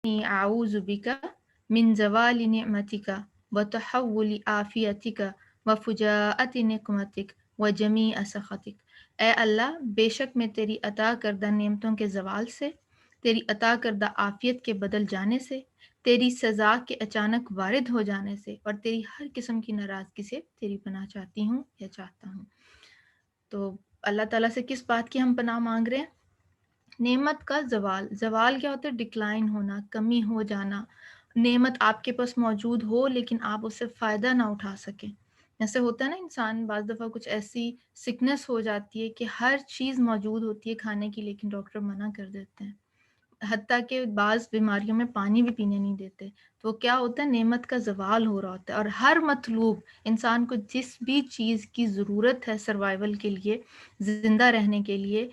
أعوذ بك من زوال نعمتك وتحول عافيتك وفجاءة نقمتك وجميع سخطك۔ اے اللہ، بے شک میں تیری عطا کردہ نعمتوں کے زوال سے، تیری عطا کردہ عافیت کے بدل جانے سے، تیری سزا کے اچانک وارد ہو جانے سے، اور تیری ہر قسم کی ناراضگی سے تیری پناہ چاہتی ہوں یا چاہتا ہوں۔ تو اللہ تعالیٰ سے کس بات کی ہم پناہ مانگ رہے ہیں؟ نعمت کا زوال۔ زوال کیا ہوتا ہے؟ ڈکلائن ہونا، کمی ہو جانا۔ نعمت آپ کے پاس موجود ہو لیکن آپ اس سے فائدہ نہ اٹھا سکیں۔ ایسے ہوتا ہے نا، انسان بعض دفعہ کچھ ایسی سکنس ہو جاتی ہے کہ ہر چیز موجود ہوتی ہے کھانے کی لیکن ڈاکٹر منع کر دیتے ہیں، حتیٰ کہ بعض بیماریوں میں پانی بھی پینے نہیں دیتے۔ تو وہ کیا ہوتا ہے؟ نعمت کا زوال ہو رہا ہوتا ہے۔ اور ہر مطلوب، انسان کو جس بھی چیز کی ضرورت ہے سروائیول کے لیے، زندہ رہنے کے لیے،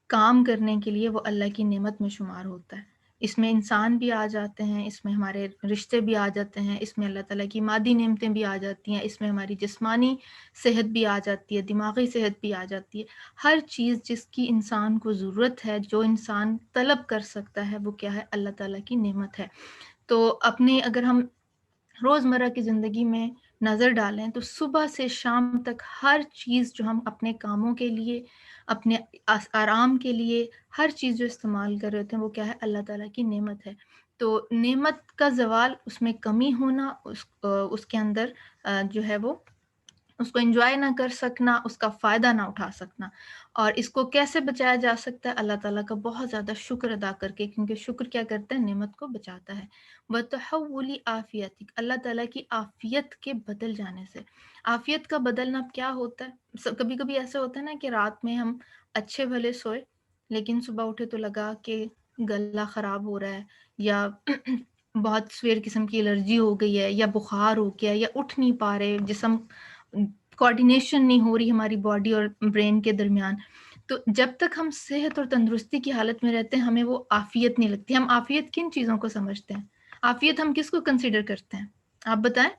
کام کرنے کے لیے، وہ اللہ کی نعمت میں شمار ہوتا ہے۔ اس میں انسان بھی آ جاتے ہیں، اس میں ہمارے رشتے بھی آ جاتے ہیں، اس میں اللہ تعالیٰ کی مادی نعمتیں بھی آ جاتی ہیں، اس میں ہماری جسمانی صحت بھی آ جاتی ہے، دماغی صحت بھی آ جاتی ہے۔ ہر چیز جس کی انسان کو ضرورت ہے، جو انسان طلب کر سکتا ہے، وہ کیا ہے؟ اللہ تعالیٰ کی نعمت ہے۔ تو اپنے اگر ہم روزمرہ کی زندگی میں نظر ڈالیں تو صبح سے شام تک ہر چیز جو ہم اپنے کاموں کے لیے، اپنے آرام کے لیے، ہر چیز جو استعمال کر رہے ہوتے ہیں، وہ کیا ہے؟ اللہ تعالیٰ کی نعمت ہے۔ تو نعمت کا زوال، اس میں کمی ہونا، اس کے اندر جو ہے وہ اس کو انجوائے نہ کر سکنا، اس کا فائدہ نہ اٹھا سکنا۔ اور اس کو کیسے بچایا جا سکتا ہے؟ اللہ تعالیٰ کا بہت زیادہ شکر ادا کر کے، کیونکہ شکر کیا کرتا ہے؟ نعمت کو بچاتا ہے۔ وَتَحَوُّلِ عَافِيَتِكَ، اللہ تعالیٰ کی عافیت کے بدل جانے سے۔ عافیت کا بدلنا کیا ہوتا ہے؟ کبھی کبھی ایسا ہوتا ہے نا کہ رات میں ہم اچھے بھلے سوئے لیکن صبح اٹھے تو لگا کہ گلا خراب ہو رہا ہے، یا بہت سویر قسم کی الرجی ہو گئی ہے، یا بخار ہو گیا، یا اٹھ نہیں پا رہے، جسم کوارڈینیشن نہیں ہو رہی ہماری باڈی اور برین کے درمیان۔ تو جب تک ہم صحت اور تندرستی کی حالت میں رہتے ہیں، ہمیں وہ عافیت نہیں لگتی۔ ہم عافیت کن چیزوں کو سمجھتے ہیں؟ عافیت ہم کس کو کنسیڈر کرتے ہیں؟ آپ بتائیں،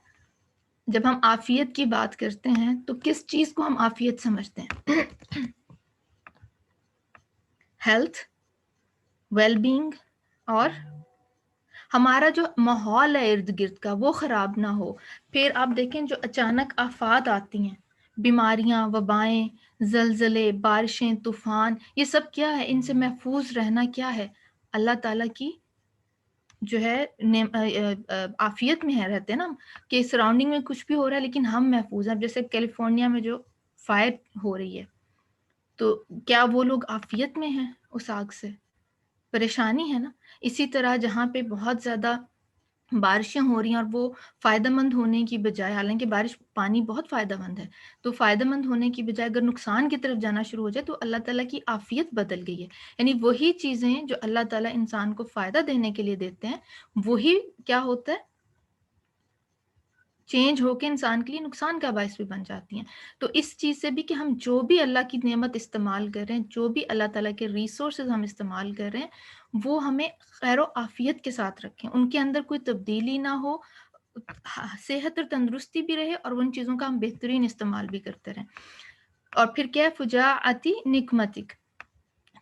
جب ہم عافیت کی بات کرتے ہیں تو کس چیز کو ہم عافیت سمجھتے ہیں؟ ہیلتھ، ویل بینگ، اور ہمارا جو ماحول ہے ارد گرد کا وہ خراب نہ ہو۔ پھر آپ دیکھیں جو اچانک آفات آتی ہیں، بیماریاں، وبائیں، زلزلے، بارشیں، طوفان، یہ سب کیا ہے؟ ان سے محفوظ رہنا کیا ہے؟ اللہ تعالیٰ کی جو ہے عافیت میں ہے، رہتے ہیں نا ہم، کہ سراؤنڈنگ میں کچھ بھی ہو رہا ہے لیکن ہم محفوظ ہیں۔ جیسے کیلیفورنیا میں جو فائر ہو رہی ہے، تو کیا وہ لوگ عافیت میں ہیں؟ اس آگ سے پریشانی ہے نا۔ اسی طرح جہاں پہ بہت زیادہ بارشیں ہو رہی ہیں اور وہ فائدہ مند ہونے کی بجائے، حالانکہ بارش پانی بہت فائدہ مند ہے، تو فائدہ مند ہونے کی بجائے اگر نقصان کی طرف جانا شروع ہو جائے تو اللہ تعالیٰ کی عافیت بدل گئی ہے۔ یعنی وہی چیزیں جو اللہ تعالیٰ انسان کو فائدہ دینے کے لیے دیتے ہیں، وہی کیا ہوتا ہے؟ چینج ہو کے انسان کے لیے نقصان کا باعث بھی بن جاتی ہیں۔ تو اس چیز سے بھی کہ ہم جو بھی اللہ کی نعمت استعمال کر رہے ہیں، جو بھی اللہ تعالیٰ کے ریسورسز ہم استعمال کر رہے ہیں، وہ ہمیں خیر و عافیت کے ساتھ رکھیں، ان کے اندر کوئی تبدیلی نہ ہو، صحت اور تندرستی بھی رہے، اور ان چیزوں کا ہم بہترین استعمال بھی کرتے رہیں۔ اور پھر کیا ہے؟ فجاعتی نکمتک،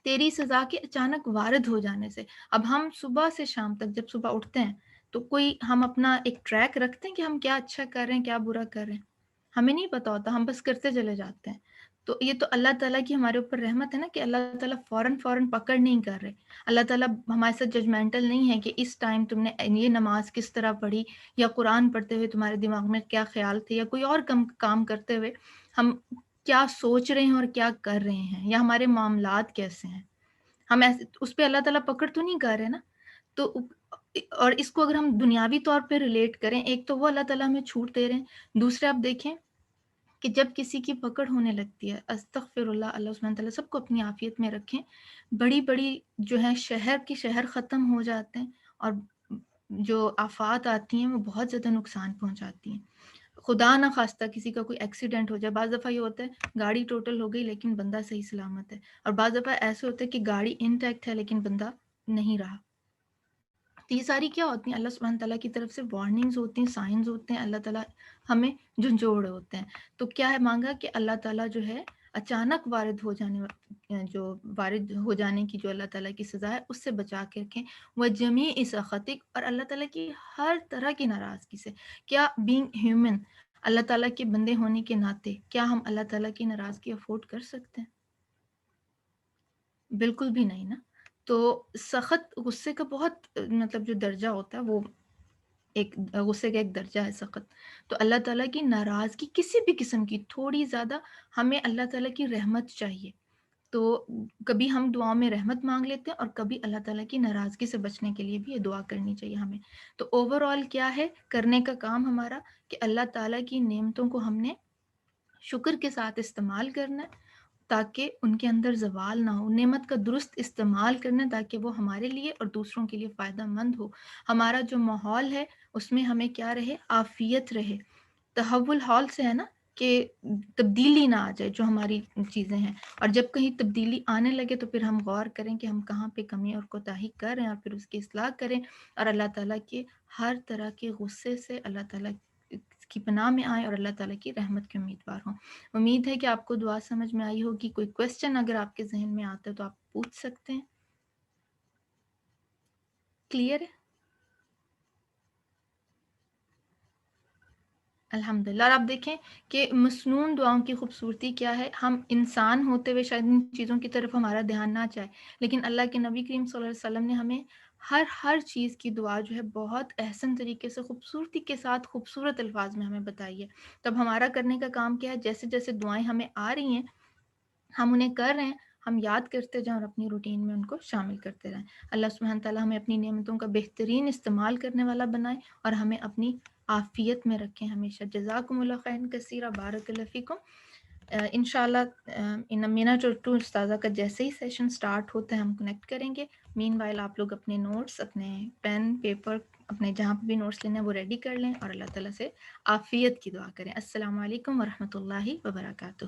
تیری سزا کے اچانک وارد ہو جانے سے۔ اب ہم صبح سے شام تک جب صبح اٹھتے ہیں تو کوئی ہم اپنا ایک ٹریک رکھتے ہیں کہ ہم کیا اچھا کر رہے ہیں، کیا برا کر رہے ہیں؟ ہمیں نہیں پتا ہوتا، ہم بس کرتے چلے جاتے ہیں۔ تو یہ تو اللہ تعالیٰ کی ہمارے اوپر رحمت ہے نا، کہ اللہ تعالیٰ فوراً پکڑ نہیں کر رہے۔ اللہ تعالیٰ ہمارے ساتھ ججمنٹل نہیں ہے کہ اس ٹائم تم نے یہ نماز کس طرح پڑھی، یا قرآن پڑھتے ہوئے تمہارے دماغ میں کیا خیال تھے، یا کوئی اور کام کرتے ہوئے ہم کیا سوچ رہے ہیں اور کیا کر رہے ہیں، یا ہمارے معاملات کیسے ہیں۔ ہم ایسے اس پہ اللہ تعالیٰ پکڑ تو نہیں کر رہے نا۔ تو اور اس کو اگر ہم دنیاوی طور پہ ریلیٹ کریں، ایک تو وہ اللہ تعالیٰ ہمیں چھوٹ دے رہے ہیں، دوسرے آپ دیکھیں کہ جب کسی کی پکڑ ہونے لگتی ہے، استغفر اللہ، اللہ سبحانہ تعالیٰ سب کو اپنی عافیت میں رکھیں، بڑی بڑی جو ہیں شہر ختم ہو جاتے ہیں، اور جو آفات آتی ہیں وہ بہت زیادہ نقصان پہنچاتی ہیں۔ خدا نہ خواستہ کسی کا کوئی ایکسیڈنٹ ہو جائے، بعض دفعہ یہ ہوتا ہے گاڑی ٹوٹل ہو گئی لیکن بندہ صحیح سلامت ہے، اور بعض دفعہ ایسے ہوتا ہے کہ گاڑی انٹیکٹ ہے لیکن بندہ نہیں رہا۔ تو یہ ساری کیا ہوتی ہیں؟ اللہ سبحانہ تعالیٰ کی طرف سے وارننگز ہوتی ہیں، سائنز ہوتے ہیں، اللہ تعالیٰ ہمیں جھنجھوڑ ہوتے ہیں۔ تو کیا ہے؟ مانگا کہ اللہ تعالیٰ جو ہے اچانک جو وارد ہو جانے کی جو اللہ تعالیٰ کی سزا ہے اس سے بچا کے رکھیں. وَجَمِيعِ سَخَطِكَ، اور اللہ تعالیٰ کی ہر طرح کی ناراضگی سے. کیا بینگ ہیومن، اللہ تعالیٰ کے بندے ہونے کے ناطے، کیا ہم اللہ تعالیٰ کی ناراضگی افورڈ کر سکتے ہیں؟ بالکل بھی نہیں نا. تو سخت غصے کا بہت مطلب جو درجہ ہوتا ہے وہ ایک غصے کا ایک درجہ ہے سخت. تو اللہ تعالیٰ کی ناراضگی کسی بھی قسم کی تھوڑی زیادہ، ہمیں اللہ تعالیٰ کی رحمت چاہیے. تو کبھی ہم دعاؤں میں رحمت مانگ لیتے ہیں اور کبھی اللہ تعالیٰ کی ناراضگی سے بچنے کے لیے بھی یہ دعا کرنی چاہیے ہمیں. تو اوور آل کیا ہے کرنے کا کام ہمارا کہ اللہ تعالیٰ کی نعمتوں کو ہم نے شکر کے ساتھ استعمال کرنا ہے تاکہ ان کے اندر زوال نہ ہو. نعمت کا درست استعمال کرنا ہے تاکہ وہ ہمارے لیے اور دوسروں کے لیے فائدہ مند ہو. ہمارا جو ماحول ہے اس میں ہمیں کیا رہے، عافیت رہے. تحول حال سے ہے نا کہ تبدیلی نہ آ جائے جو ہماری چیزیں ہیں، اور جب کہیں تبدیلی آنے لگے تو پھر ہم غور کریں کہ ہم کہاں پہ کمی اور کوتاہی کر رہے ہیں اور پھر اس کی اصلاح کریں، اور اللہ تعالیٰ کے ہر طرح کے غصے سے اللہ تعالیٰ کی پناہ میں آئیں اور اللہ تعالیٰ کی رحمت کے امیدوار ہوں. امید ہے کہ آپ کو دعا سمجھ میں آئی ہوگی. کوئی کویسچن اگر آپ کے ذہن میں آتا ہے تو آپ پوچھ سکتے ہیں. کلیئر ہے؟ الحمدللہ. اور آپ دیکھیں کہ مسنون دعاؤں کی خوبصورتی کیا ہے. ہم انسان ہوتے ہوئے شاید ان چیزوں کی طرف ہمارا دھیان نہ جائے، لیکن اللہ کے نبی کریم صلی اللہ علیہ وسلم نے ہمیں ہر چیز کی دعا جو ہے بہت احسن طریقے سے خوبصورتی کے ساتھ خوبصورت الفاظ میں ہمیں بتائی ہے. تب ہمارا کرنے کا کام کیا ہے، جیسے جیسے دعائیں ہمیں آ رہی ہیں ہم انہیں کر رہے ہیں، ہم یاد کرتے جائیں اور اپنی روٹین میں ان کو شامل کرتے رہیں. اللہ سبحانہ تعالیٰ ہمیں اپنی نعمتوں کا بہترین استعمال کرنے والا بنائے اور ہمیں اپنی عافیت میں رکھیں ہمیشہ. جزاکم اللہ خیرا کثیرا، بارک اللہ فیکم. انشاءاللہ ان منٹ اور ٹو استاذہ کا جیسے ہی سیشن سٹارٹ ہوتا ہے ہم کنیکٹ کریں گے. مین وائل آپ لوگ اپنے نوٹس، اپنے پین پیپر، اپنے جہاں پہ بھی نوٹس لینے ہیں وہ ریڈی کر لیں اور اللہ تعالیٰ سے عافیت کی دعا کریں. السلام علیکم ورحمۃ اللہ وبرکاتہ.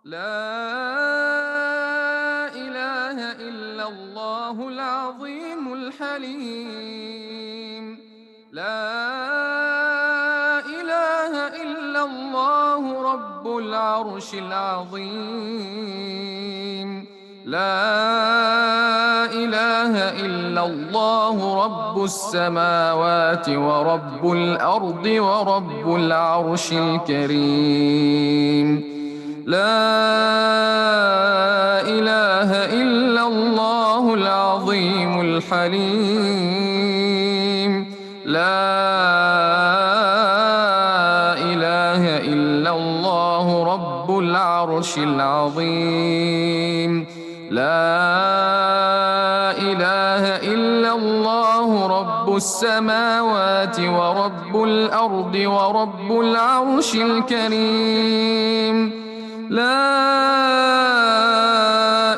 لا إله إلا الله العظيم الحليم. لا إله إلا الله رب العرش العظيم. لا إله إلا الله رب السماوات ورب الأرض ورب العرش الكريم. لا إله إلا الله العظيم الحليم. لا إله إلا الله رب العرش العظيم. لا إله إلا الله رب السماوات ورب الأرض ورب العرش الكريم. لا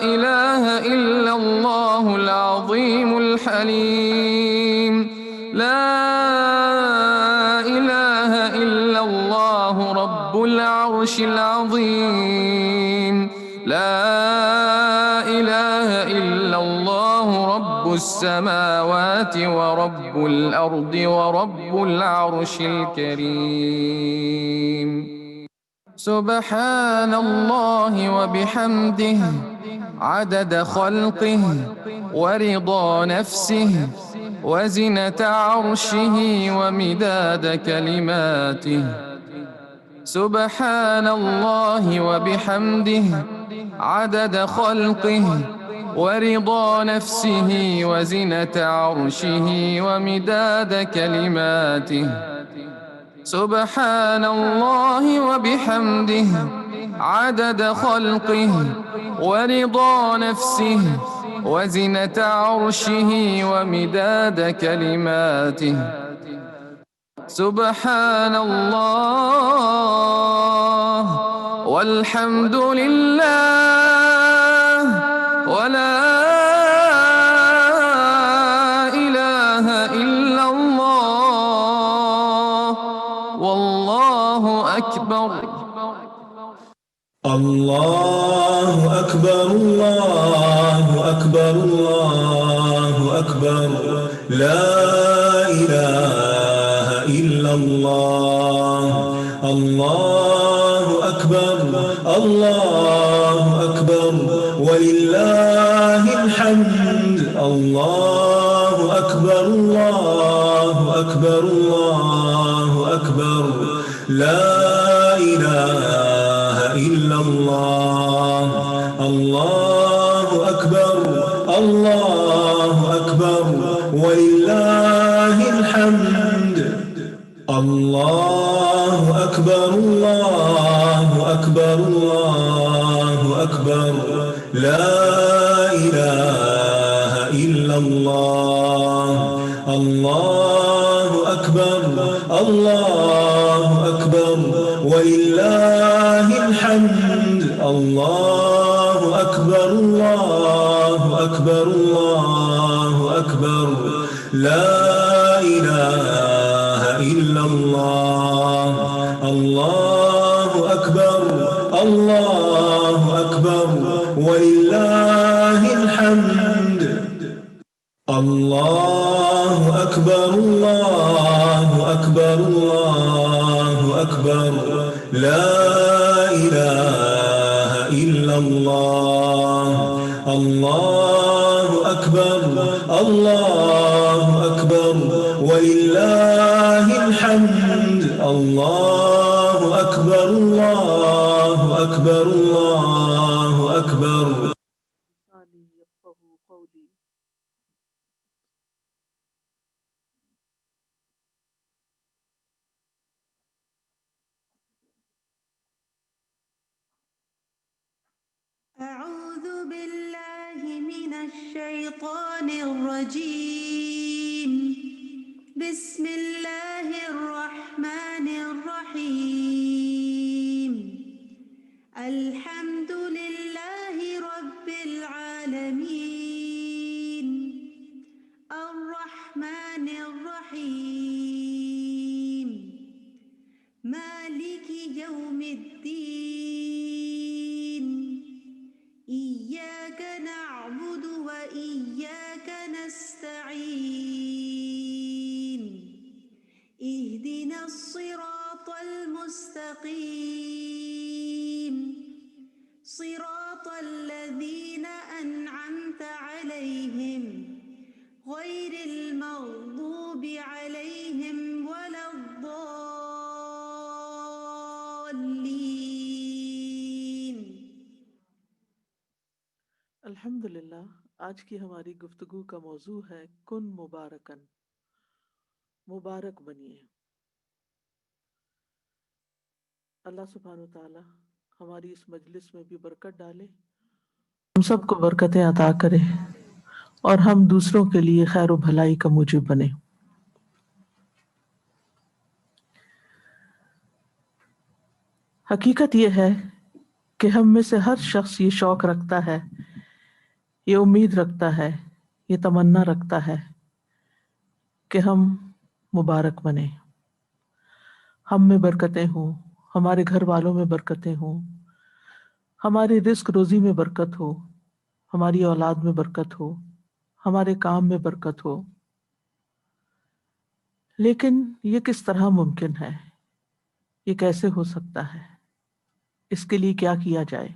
إله إلا الله العظيم الحليم. لا إله إلا الله رب العرش العظيم. لا إله إلا الله رب السماوات ورب الأرض ورب العرش الكريم. سبحان الله وبحمده عدد خلقه ورضا نفسه وزنة عرشه ومداد كلماته. سبحان الله وبحمده عدد خلقه ورضا نفسه وزنة عرشه ومداد كلماته. سبحان الله وبحمده عدد خلقه ورضا نفسه وزنة عرشه ومداد كلماته. سبحان الله والحمد لله ولا إله إلا الله والله أكبر. الله أكبر الله أكبر الله أكبر. لا إله إلا الله. الله الله أكبر ولله الحمد الله أكبر الله أكبر الله أكبر لا إله إلا الله الله أكبر الله أكبر ولله الحمد الله أكبر الله أكبر الله أكبر لا إله إلا الله الله أكبر الله أكبر ولله الحمد الله أكبر الله أكبر الله أكبر لا إله إلا الله الله أكبر الله أكبر ولله الحمد الله أكبر الله أكبر الله أكبر لا إله إلا الله الله أكبر الله أكبر ولله الحمد الله أكبر الله أكبر الله أكبر أعوذ بالله من الشيطان الرجيم بسم الله الرحمن الرحيم الحمد لله رب العالمين الرحمن الرحيم مالك يوم الدين إياك نعبد وإياك نستعين اهدنا الصراط المستقيم صراط الذين أنعمت عليهم غير المغضوب عليهم ولا الضالين. الحمدللہ آج کی ہماری گفتگو کا موضوع ہے کن مبارکن، مبارک بنیے۔ اللہ سبحانہ و تعالی ہماری اس مجلس میں بھی برکت ڈالے، ہم سب کو برکتیں عطا کرے اور ہم دوسروں کے لیے خیر و بھلائی کا موجب بنے۔ حقیقت یہ ہے کہ ہم میں سے ہر شخص یہ شوق رکھتا ہے، یہ امید رکھتا ہے، یہ تمنا رکھتا ہے کہ ہم مبارک بنیں، ہم میں برکتیں ہوں، ہمارے گھر والوں میں برکتیں ہوں، ہماری رزق روزی میں برکت ہو، ہماری اولاد میں برکت ہو، ہمارے کام میں برکت ہو۔ لیکن یہ کس طرح ممکن ہے؟ یہ کیسے ہو سکتا ہے؟ اس کے لیے کیا کیا جائے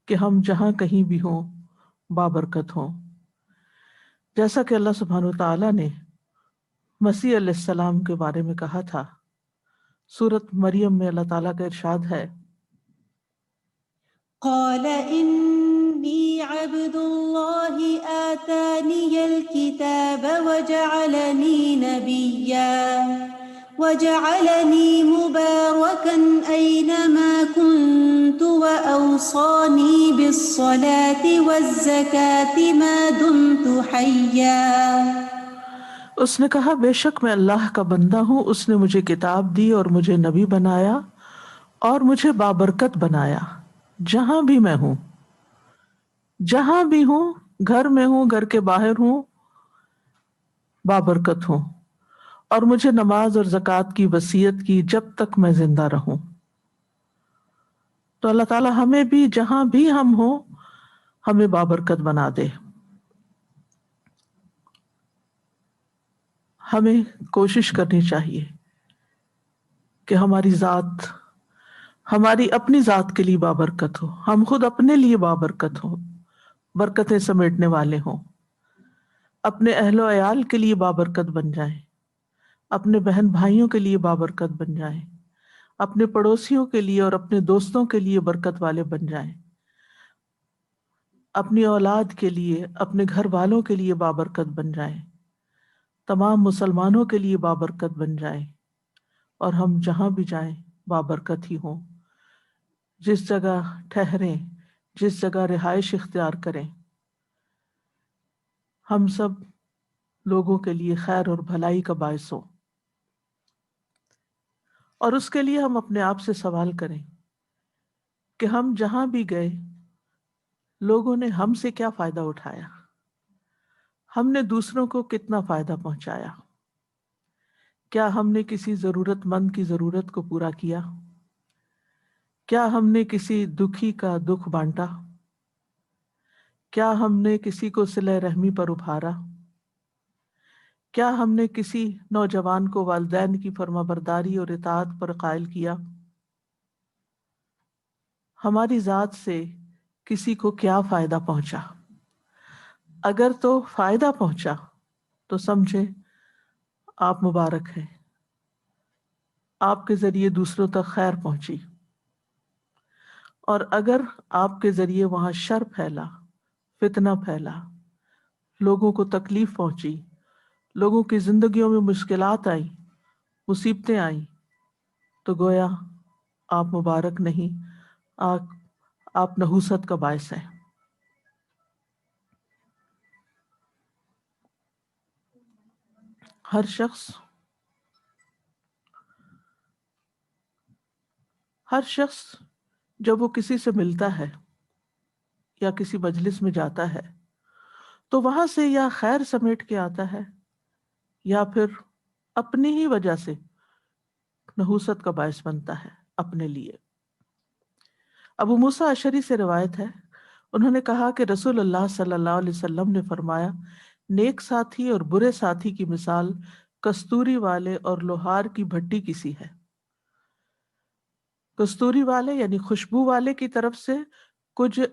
کہ ہم جہاں کہیں بھی ہوں بابرکت ہوں؟ جیسا کہ اللہ سبحانہ وتعالی نے مسیح علیہ السلام کے بارے میں کہا تھا، سورۃ مریم میں اللہ تعالیٰ کا ارشاد ہے، قال إني عبد الله آتاني الكتاب وجعلني نبيا وجعلني مباركا أينما كنت وأوصاني بالصلاة والزكاة ما دمت حيا۔ اس نے کہا بے شک میں اللہ کا بندہ ہوں، اس نے مجھے کتاب دی اور مجھے نبی بنایا اور مجھے بابرکت بنایا جہاں بھی میں ہوں، جہاں بھی ہوں، گھر میں ہوں، گھر کے باہر ہوں، بابرکت ہوں، اور مجھے نماز اور زکوٰۃ کی وصیت کی جب تک میں زندہ رہوں۔ تو اللہ تعالیٰ ہمیں بھی جہاں بھی ہم ہوں ہمیں بابرکت بنا دے۔ ہمیں کوشش کرنی چاہیے کہ ہماری ذات ہماری اپنی ذات کے لیے بابرکت ہو، ہم خود اپنے لیے بابرکت ہوں، برکتیں سمیٹنے والے ہوں، اپنے اہل و عیال کے لیے بابرکت بن جائیں، اپنے بہن بھائیوں کے لیے بابرکت بن جائیں، اپنے پڑوسیوں کے لیے اور اپنے دوستوں کے لیے برکت والے بن جائیں، اپنی اولاد کے لیے، اپنے گھر والوں کے لیے بابرکت بن جائیں، تمام مسلمانوں کے لیے بابرکت بن جائیں، اور ہم جہاں بھی جائیں بابرکت ہی ہوں، جس جگہ ٹھہریں، جس جگہ رہائش اختیار کریں، ہم سب لوگوں کے لیے خیر اور بھلائی کا باعث ہو، اور اس کے لیے ہم اپنے آپ سے سوال کریں کہ ہم جہاں بھی گئے لوگوں نے ہم سے کیا فائدہ اٹھایا، ہم نے دوسروں کو کتنا فائدہ پہنچایا، کیا ہم نے کسی ضرورت مند کی ضرورت کو پورا کیا، کیا ہم نے کسی دکھی کا دکھ بانٹا، کیا ہم نے کسی کو صلہ رحمی پر ابھارا، کیا ہم نے کسی نوجوان کو والدین کی فرما برداری اور اطاعت پر قائل کیا، ہماری ذات سے کسی کو کیا فائدہ پہنچا، اگر تو فائدہ پہنچا تو سمجھے آپ مبارک ہیں، آپ کے ذریعے دوسروں تک خیر پہنچی، اور اگر آپ کے ذریعے وہاں شر پھیلا، فتنہ پھیلا، لوگوں کو تکلیف پہنچی، لوگوں کی زندگیوں میں مشکلات آئیں، مصیبتیں آئیں، تو گویا آپ مبارک نہیں، آپ نحوست کا باعث ہیں۔ ہر شخص جب وہ کسی سے ملتا ہے یا کسی مجلس میں جاتا ہے تو وہاں سے یا خیر سمیٹ کے آتا ہے یا پھر اپنی ہی وجہ سے نحوست کا باعث بنتا ہے اپنے لیے۔ ابو موسیٰ اشعری سے روایت ہے، انہوں نے کہا کہ رسول اللہ صلی اللہ علیہ وسلم نے فرمایا، نیک ساتھی اور برے ساتھی کی مثال کستوری والے اور لوہار کی بھٹی کی سی ہے۔ کستوری والے یعنی خوشبو والے کی طرف سے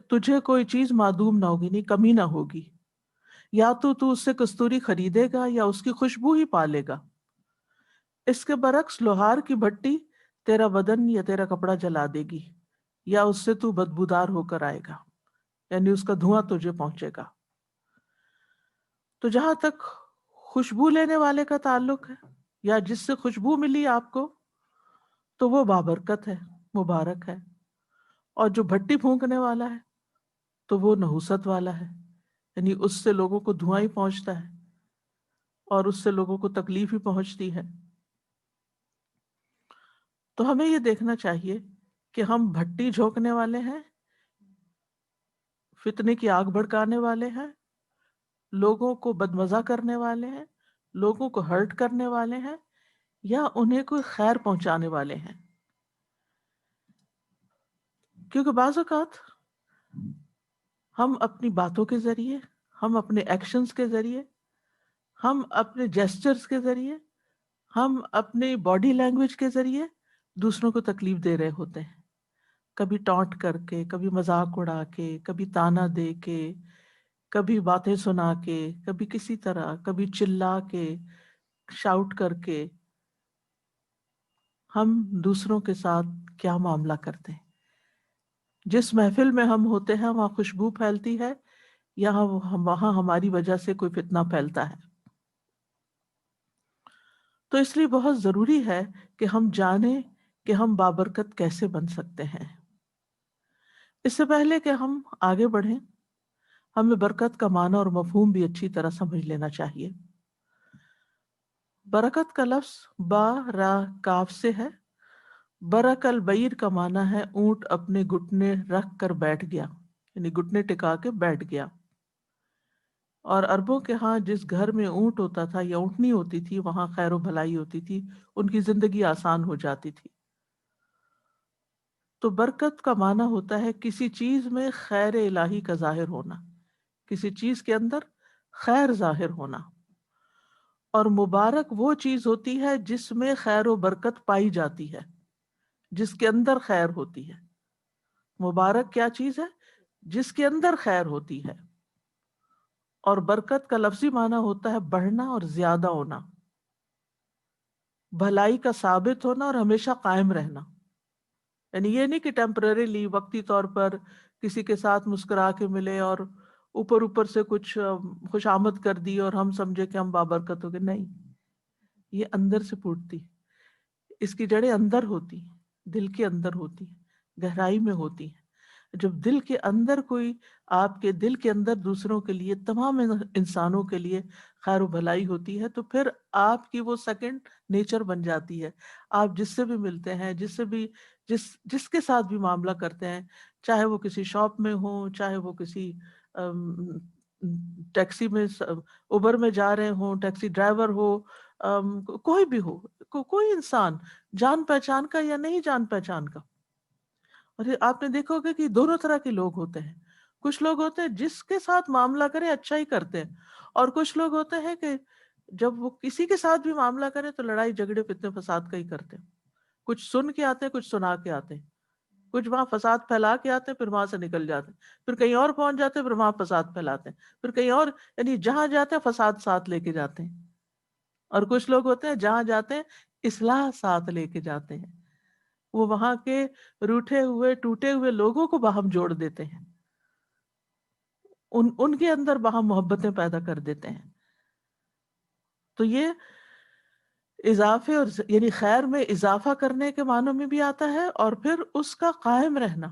تجھے کوئی چیز معدوم نہ ہوگی، نہیں کمی نہ ہوگی، یا تو اس سے کستوری خریدے گا یا اس کی خوشبو ہی پالے گا۔ اس کے برعکس لوہار کی بھٹی تیرا بدن یا تیرا کپڑا جلا دے گی، یا اس سے تو بدبودار ہو کر آئے گا، یعنی اس کا دھواں تجھے پہنچے گا۔ تو جہاں تک خوشبو لینے والے کا تعلق ہے یا جس سے خوشبو ملی آپ کو، تو وہ بابرکت ہے، مبارک ہے، اور جو بھٹی پھونکنے والا ہے تو وہ نحوست والا ہے، یعنی اس سے لوگوں کو دھواں ہی پہنچتا ہے اور اس سے لوگوں کو تکلیف ہی پہنچتی ہے۔ تو ہمیں یہ دیکھنا چاہیے کہ ہم بھٹی جھونکنے والے ہیں، فتنے کی آگ بھڑکانے والے ہیں، لوگوں کو بدمزہ کرنے والے ہیں، لوگوں کو ہرٹ کرنے والے ہیں، یا انہیں کوئی خیر پہنچانے والے ہیں۔ کیونکہ بعض اوقات ہم اپنی باتوں کے ذریعے، ہم اپنے ایکشنز کے ذریعے، ہم اپنے جیسچرز کے ذریعے، ہم اپنی باڈی لینگویج کے ذریعے دوسروں کو تکلیف دے رہے ہوتے ہیں، کبھی ٹانٹ کر کے، کبھی مذاق اڑا کے، کبھی تانا دے کے، کبھی باتیں سنا کے، کبھی کسی طرح، کبھی چلا کے، شاؤٹ کر کے ہم دوسروں کے ساتھ کیا معاملہ کرتے ہیں۔ جس محفل میں ہم ہوتے ہیں وہاں خوشبو پھیلتی ہے یا وہاں ہماری وجہ سے کوئی فتنہ پھیلتا ہے۔ تو اس لیے بہت ضروری ہے کہ ہم جانیں کہ ہم بابرکت کیسے بن سکتے ہیں۔ اس سے پہلے کہ ہم آگے بڑھیں، ہمیں برکت کا معنی اور مفہوم بھی اچھی طرح سمجھ لینا چاہیے۔ برکت کا لفظ با را کاف سے ہے۔ برک البعیر کا معنی ہے اونٹ اپنے گھٹنے رکھ کر بیٹھ گیا، یعنی گھٹنے ٹکا کے بیٹھ گیا۔ اور عربوں کے ہاں جس گھر میں اونٹ ہوتا تھا یا اونٹنی ہوتی تھی وہاں خیر و بھلائی ہوتی تھی، ان کی زندگی آسان ہو جاتی تھی۔ تو برکت کا معنی ہوتا ہے کسی چیز میں خیر الہی کا ظاہر ہونا، کسی چیز کے اندر خیر ظاہر ہونا، اور مبارک وہ چیز ہوتی ہے جس میں خیر و برکت پائی جاتی ہے، جس کے اندر خیر ہوتی ہے. مبارک کیا چیز ہے؟ جس کے اندر خیر ہوتی ہے. اور برکت کا لفظی معنی ہوتا ہے بڑھنا اور زیادہ ہونا، بھلائی کا ثابت ہونا اور ہمیشہ قائم رہنا. یعنی یہ نہیں کہ ٹیمپرریلی وقتی طور پر کسی کے ساتھ مسکرا کے ملے اور اوپر اوپر سے کچھ خوش آمد کر دی اور ہم سمجھے کہ ہم بابرکت ہو گئے. نہیں، یہ اندر سے پھوٹتی، اس کی جڑیں اندر ہوتی، دل کے اندر ہوتی، گہرائی میں ہوتی ہیں. جب دل کے اندر کوئی، آپ کے دل کے اندر دوسروں کے لیے، تمام انسانوں کے لیے خیر و بھلائی ہوتی ہے، تو پھر آپ کی وہ سیکنڈ نیچر بن جاتی ہے. آپ جس سے بھی ملتے ہیں، جس کے ساتھ بھی معاملہ کرتے ہیں، چاہے وہ کسی شاپ میں ہو، چاہے وہ کسی ٹیکسی میں، اوبر میں جا رہے ہوں، ٹیکسی ڈرائیور ہو، کوئی بھی ہو، کوئی انسان جان پہچان کا یا نہیں جان پہچان کا. اور آپ نے دیکھا ہوگا کہ دونوں طرح کے لوگ ہوتے ہیں. کچھ لوگ ہوتے ہیں جس کے ساتھ معاملہ کرے اچھا ہی کرتے ہیں، اور کچھ لوگ ہوتے ہیں کہ جب وہ کسی کے ساتھ بھی معاملہ کرے تو لڑائی جھگڑے فتنے فساد کا ہی کرتے ہیں. کچھ سن کے آتے ہیں، کچھ سنا کے آتے ہیں، کچھ وہاں فساد پھیلا کے آتے ہیں، پھر وہاں سے نکل جاتے ہیں، پھر کہیں اور پہنچ جاتے ہیں، پھر وہاں فساد پھیلاتے ہیں، پھر کہیں اور، یعنی جہاں جاتے ہیں فساد ساتھ لے کے جاتے ہیں. اور کچھ لوگ ہوتے ہیں جہاں جاتے ہیں اصلاح ساتھ لے کے جاتے ہیں، وہ وہاں کے روٹھے ہوئے ٹوٹے ہوئے لوگوں کو باہم جوڑ دیتے ہیں، ان کے اندر باہم محبتیں پیدا کر دیتے ہیں. تو یہ اضافے اور یعنی خیر میں اضافہ کرنے کے معنوں میں بھی آتا ہے، اور پھر اس کا قائم رہنا،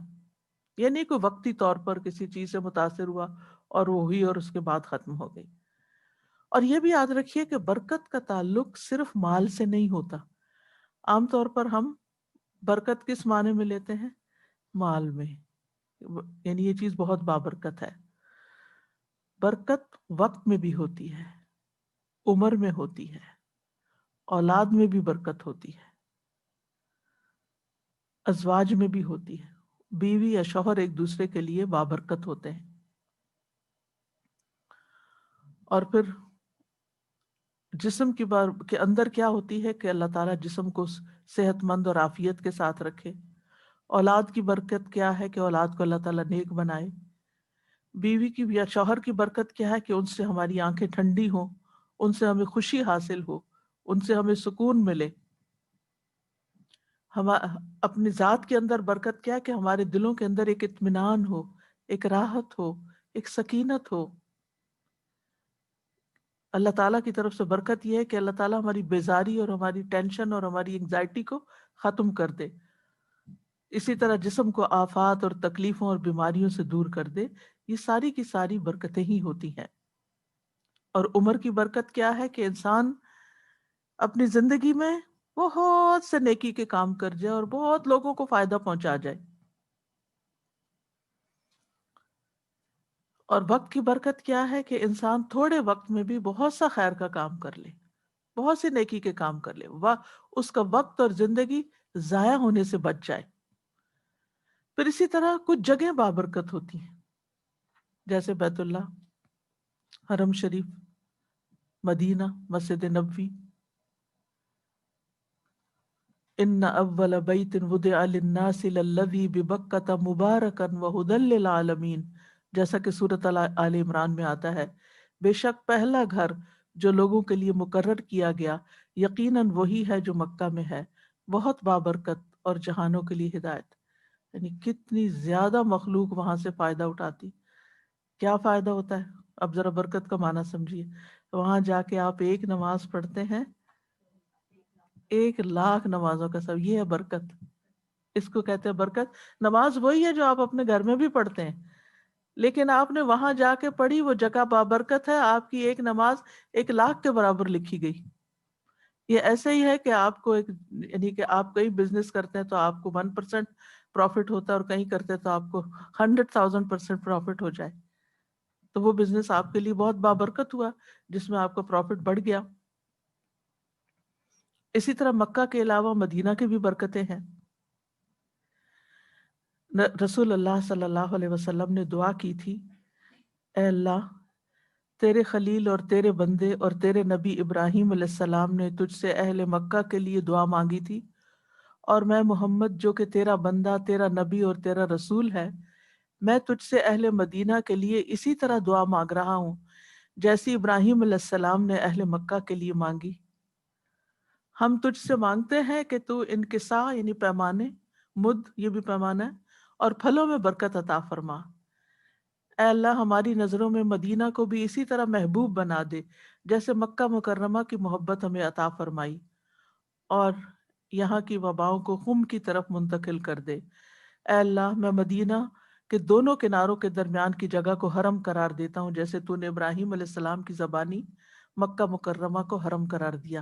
یعنی کوئی وقتی طور پر کسی چیز سے متاثر ہوا اور وہ ہوئی اور اس کے بعد ختم ہو گئی. اور یہ بھی یاد رکھیے کہ برکت کا تعلق صرف مال سے نہیں ہوتا. عام طور پر ہم برکت کس معنی میں لیتے ہیں؟ مال میں، یعنی یہ چیز بہت بابرکت ہے. برکت وقت میں بھی ہوتی ہے، عمر میں ہوتی ہے، اولاد میں بھی برکت ہوتی ہے، ازواج میں بھی ہوتی ہے. بیوی یا شوہر ایک دوسرے کے لیے بابرکت ہوتے ہیں. اور پھر جسم کے اندر کیا ہوتی ہے کہ اللہ تعالیٰ جسم کو صحت مند اور عافیت کے ساتھ رکھے. اولاد کی برکت کیا ہے کہ اولاد کو اللہ تعالیٰ نیک بنائے. بیوی کی یا شوہر کی برکت کیا ہے کہ ان سے ہماری آنکھیں ٹھنڈی ہوں، ان سے ہمیں خوشی حاصل ہو، ان سے ہمیں سکون ملے. ہم اپنی ذات کے اندر برکت کیا ہے کہ ہمارے دلوں کے اندر ایک اطمینان ہو، ایک راحت ہو، ایک سکینت ہو. اللہ تعالیٰ کی طرف سے برکت یہ ہے کہ اللہ تعالیٰ ہماری بیزاری اور ہماری ٹینشن اور ہماری انگزائٹی کو ختم کر دے. اسی طرح جسم کو آفات اور تکلیفوں اور بیماریوں سے دور کر دے. یہ ساری کی ساری برکتیں ہی ہوتی ہیں. اور عمر کی برکت کیا ہے کہ انسان اپنی زندگی میں بہت سے نیکی کے کام کر جائے اور بہت لوگوں کو فائدہ پہنچا جائے. اور وقت کی برکت کیا ہے کہ انسان تھوڑے وقت میں بھی بہت سا خیر کا کام کر لے، بہت سی نیکی کے کام کر لے، اس کا وقت اور زندگی ضائع ہونے سے بچ جائے. پھر اسی طرح کچھ جگہیں بابرکت ہوتی ہیں، جیسے بیت اللہ، حرم شریف، مدینہ، مسجد نبوی. ان اول بیت وضع للناس للذی ببکۃ مبارکا وہدی للعالمین، جیسا کہ سورۃ آل عمران میں آتا ہے، بے شک پہلا گھر جو لوگوں کے لیے مقرر کیا گیا یقیناً وہی ہے جو مکہ میں ہے، بہت بابرکت اور جہانوں کے لیے ہدایت. یعنی کتنی زیادہ مخلوق وہاں سے فائدہ اٹھاتی. کیا فائدہ ہوتا ہے؟ اب ذرا برکت کا معنی سمجھیے. وہاں جا کے آپ ایک نماز پڑھتے ہیں، 1,00,000 نمازوں کا سب. یہ ہے برکت، اس کو کہتے ہیں برکت. نماز وہی ہے جو آپ اپنے گھر میں بھی پڑھتے ہیں، لیکن آپ نے وہاں جا کے پڑھی، وہ جگہ بابرکت ہے. آپ کی ایک نماز 1,00,000 کے برابر لکھی گئی. یہ ایسے ہی ہے کہ آپ کو یعنی کہ آپ کہیں بزنس کرتے ہیں تو آپ کو 1% پروفٹ ہوتا ہے، اور کہیں کرتے ہیں تو آپ کو 100,000% پروفٹ ہو جائے. تو وہ بزنس آپ کے لیے بہت بابرکت ہوا، جس میں آپ کا پروفٹ بڑھ گیا. اسی طرح مکہ کے علاوہ مدینہ کی بھی برکتیں ہیں. رسول اللہ صلی اللہ علیہ وسلم نے دعا کی تھی، اے اللہ، تیرے خلیل اور تیرے بندے اور تیرے نبی ابراہیم علیہ السلام نے تجھ سے اہل مکہ کے لیے دعا مانگی تھی، اور میں محمد جو کہ تیرا بندہ، تیرا نبی اور تیرا رسول ہے، میں تجھ سے اہل مدینہ کے لیے اسی طرح دعا مانگ رہا ہوں جیسی ابراہیم علیہ السلام نے اہل مکہ کے لیے مانگی۔ ہم تجھ سے مانگتے ہیں کہ تو انکسا یعنی پیمانے، مد یہ بھی پیمانہ ہے، اور پھلوں میں برکت عطا فرما۔ اے اللہ ہماری نظروں میں مدینہ کو بھی اسی طرح محبوب بنا دے جیسے مکہ مکرمہ کی محبت ہمیں عطا فرمائی، اور یہاں کی وباؤں کو خم کی طرف منتقل کر دے۔ اے اللہ میں مدینہ کے دونوں کناروں کے درمیان کی جگہ کو حرم قرار دیتا ہوں جیسے تو نے ابراہیم علیہ السلام کی زبانی مکہ مکرمہ کو حرم قرار دیا۔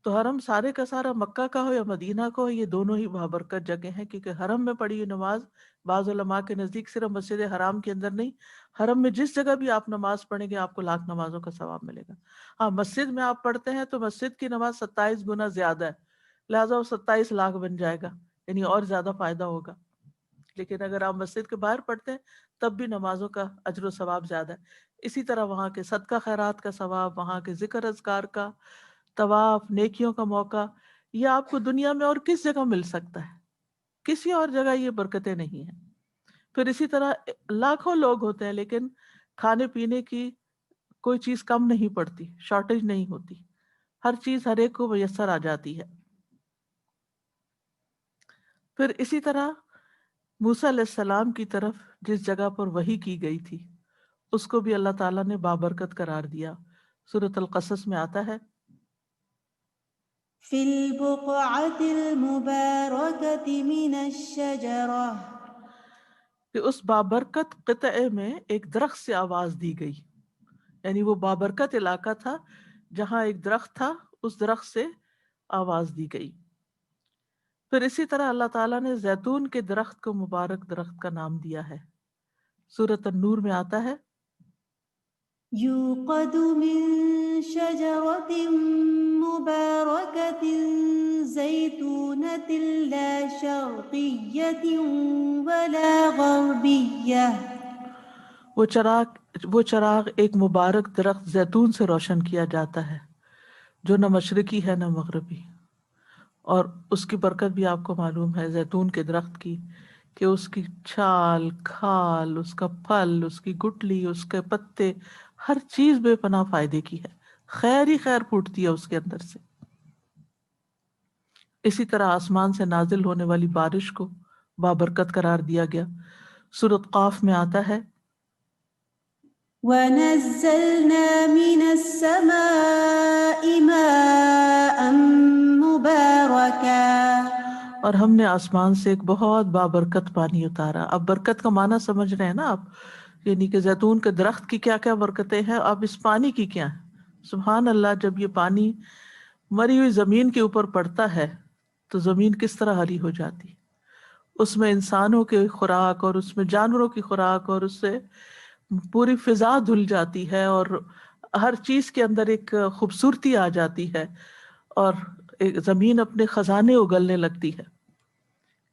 تو حرم سارے کا سارا مکہ کا ہو یا مدینہ کا ہو، یہ دونوں ہی بابرکت جگہ ہیں، کیونکہ حرم میں پڑھی ہوئی نماز بعض علماء کے نزدیک صرف مسجد حرام کے اندر نہیں، حرم میں جس جگہ بھی آپ نماز پڑھیں گے آپ کو لاکھ نمازوں کا ثواب ملے گا۔ ہاں مسجد میں آپ پڑھتے ہیں تو مسجد کی نماز 27 گنا زیادہ ہے، لہٰذا وہ 27 لاکھ بن جائے گا، یعنی اور زیادہ فائدہ ہوگا۔ لیکن اگر آپ مسجد کے باہر پڑھتے ہیں تب بھی نمازوں کا اجر و ثواب زیادہ ہے۔ اسی طرح وہاں کے صدقہ خیرات کا ثواب، وہاں کے ذکر اذکار کا، طواف، نیکیوں کا موقع، یہ آپ کو دنیا میں اور کس جگہ مل سکتا ہے؟ کسی اور جگہ یہ برکتیں نہیں ہیں۔ پھر اسی طرح لاکھوں لوگ ہوتے ہیں لیکن کھانے پینے کی کوئی چیز کم نہیں پڑتی، شارٹیج نہیں ہوتی، ہر چیز ہر ایک کو میسر آ جاتی ہے۔ پھر اسی طرح موسیٰ علیہ السلام کی طرف جس جگہ پر وحی کی گئی تھی اس کو بھی اللہ تعالیٰ نے بابرکت قرار دیا۔ سورۃ القصص میں آتا ہے فی البقعۃ المبارکۃ من الشجرہ، کہ اس بابرکت قطعے میں ایک درخت سے آواز دی گئی، یعنی وہ بابرکت علاقہ تھا جہاں ایک درخت تھا، اس درخت سے آواز دی گئی۔ پھر اسی طرح اللہ تعالیٰ نے زیتون کے درخت کو مبارک درخت کا نام دیا ہے۔ سورۃ النور میں آتا ہے یوقد من شجرۃ مبارکۃ زیتونۃ لا شرقیۃ ولا غربیہ، وہ چراغ ایک مبارک درخت زیتون سے روشن کیا جاتا ہے جو نہ مشرقی ہے نہ مغربی۔ اور اس کی برکت بھی آپ کو معلوم ہے زیتون کے درخت کی، کہ اس کی چھال، کھال، اس کا پھل، اس کی گٹلی، اس کے پتے، ہر چیز بے پناہ فائدے کی ہے، خیر ہی خیر پھوٹتی ہے اس کے اندر سے۔ اسی طرح آسمان سے نازل ہونے والی بارش کو بابرکت قرار دیا گیا۔ سورۃ قاف میں آتا ہے وَنَزَّلْنَا مِنَ السَّمَاءِ مَاءً مُبَارَكًا، اور ہم نے آسمان سے ایک بہت بابرکت پانی اتارا۔ اب برکت کا معنی سمجھ رہے ہیں نا آپ، یعنی کہ زیتون کے درخت کی کیا کیا برکتیں ہیں، اب اس پانی کی کیا ہے۔ سبحان اللہ، جب یہ پانی مری ہوئی زمین کے اوپر پڑتا ہے تو زمین کس طرح ہری ہو جاتی، اس میں انسانوں کی خوراک اور اس میں جانوروں کی خوراک، اور اس سے پوری فضا دھل جاتی ہے اور ہر چیز کے اندر ایک خوبصورتی آ جاتی ہے، اور ایک زمین اپنے خزانے اگلنے لگتی ہے۔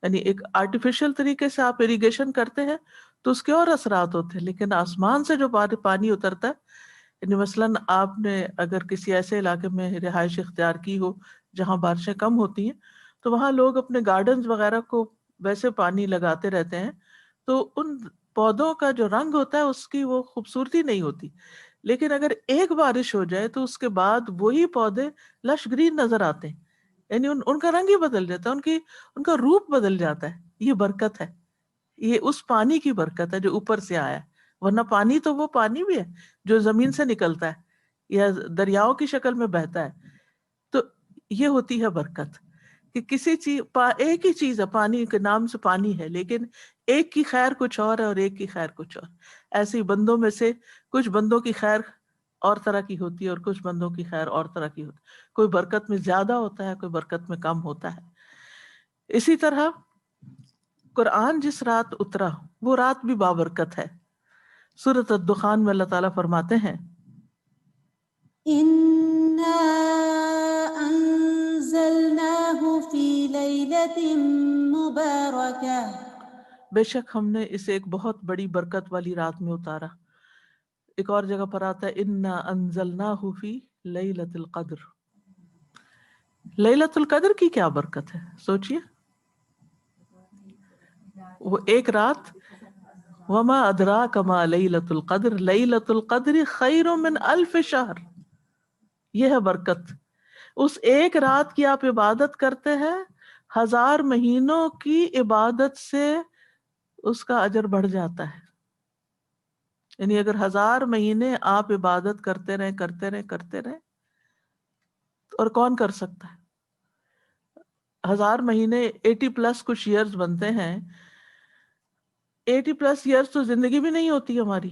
یعنی ایک آرٹیفیشل طریقے سے آپ اریگیشن کرتے ہیں تو اس کے اور اثرات ہوتے ہیں، لیکن آسمان سے جو پانی اترتا ہے، یعنی مثلاً آپ نے اگر کسی ایسے علاقے میں رہائش اختیار کی ہو جہاں بارشیں کم ہوتی ہیں تو وہاں لوگ اپنے گارڈنز وغیرہ کو ویسے پانی لگاتے رہتے ہیں، تو ان پودوں کا جو رنگ ہوتا ہے اس کی وہ خوبصورتی نہیں ہوتی، لیکن اگر ایک بارش ہو جائے تو اس کے بعد وہی پودے لش گرین نظر آتے ہیں، یعنی ان کا رنگ ہی بدل جاتا ہے، ان کا روپ بدل جاتا ہے۔ یہ برکت ہے، یہ اس پانی کی برکت ہے جو اوپر سے آیا ہے، ورنہ پانی تو وہ پانی بھی ہے جو زمین سے نکلتا ہے یا دریاؤں کی شکل میں بہتا ہے۔ تو یہ ہوتی ہے برکت کہ کسی چیز، ایک ہی چیز ہے، پانی کے نام سے پانی ہے، لیکن ایک کی خیر کچھ اور ہے اور ایک کی خیر کچھ اور۔ ایسے ہی بندوں میں سے کچھ بندوں کی خیر اور طرح کی ہوتی ہے اور کچھ بندوں کی خیر اور طرح کی ہوتی ہے، کوئی برکت میں زیادہ ہوتا ہے، کوئی برکت میں کم ہوتا ہے۔ اسی طرح قرآن جس رات اترا وہ رات بھی بابرکت ہے۔ سورۃ الدخان میں اللہ تعالیٰ فرماتے ہیں إِنَّا أَنزَلْنَاهُ فِي لَيْلَةٍ مُبَارَكَةٍ، بے شک ہم نے اسے ایک بہت بڑی برکت والی رات میں اتارا۔ ایک اور جگہ پر آتا ہے اِنَّا أَنزَلْنَاهُ فِي لَيْلَةِ الْقَدْرِ، لیلۃ القدر کی کیا برکت ہے سوچئے. وہ ایک رات، وما ادراک ما لیلۃ القدر لیلۃ القدر خیر من الف شہر، یہ ہے برکت. اس ایک رات کی آپ عبادت کرتے ہیں، 1000 مہینوں کی عبادت سے اس کا اجر بڑھ جاتا ہے. یعنی اگر 1000 مہینے آپ عبادت کرتے رہے اور کون کر سکتا ہے؟ 1000 مہینے 80 پلس کچھ ایئرز بنتے ہیں. 80 پلس ایئرز تو زندگی بھی نہیں ہوتی ہماری.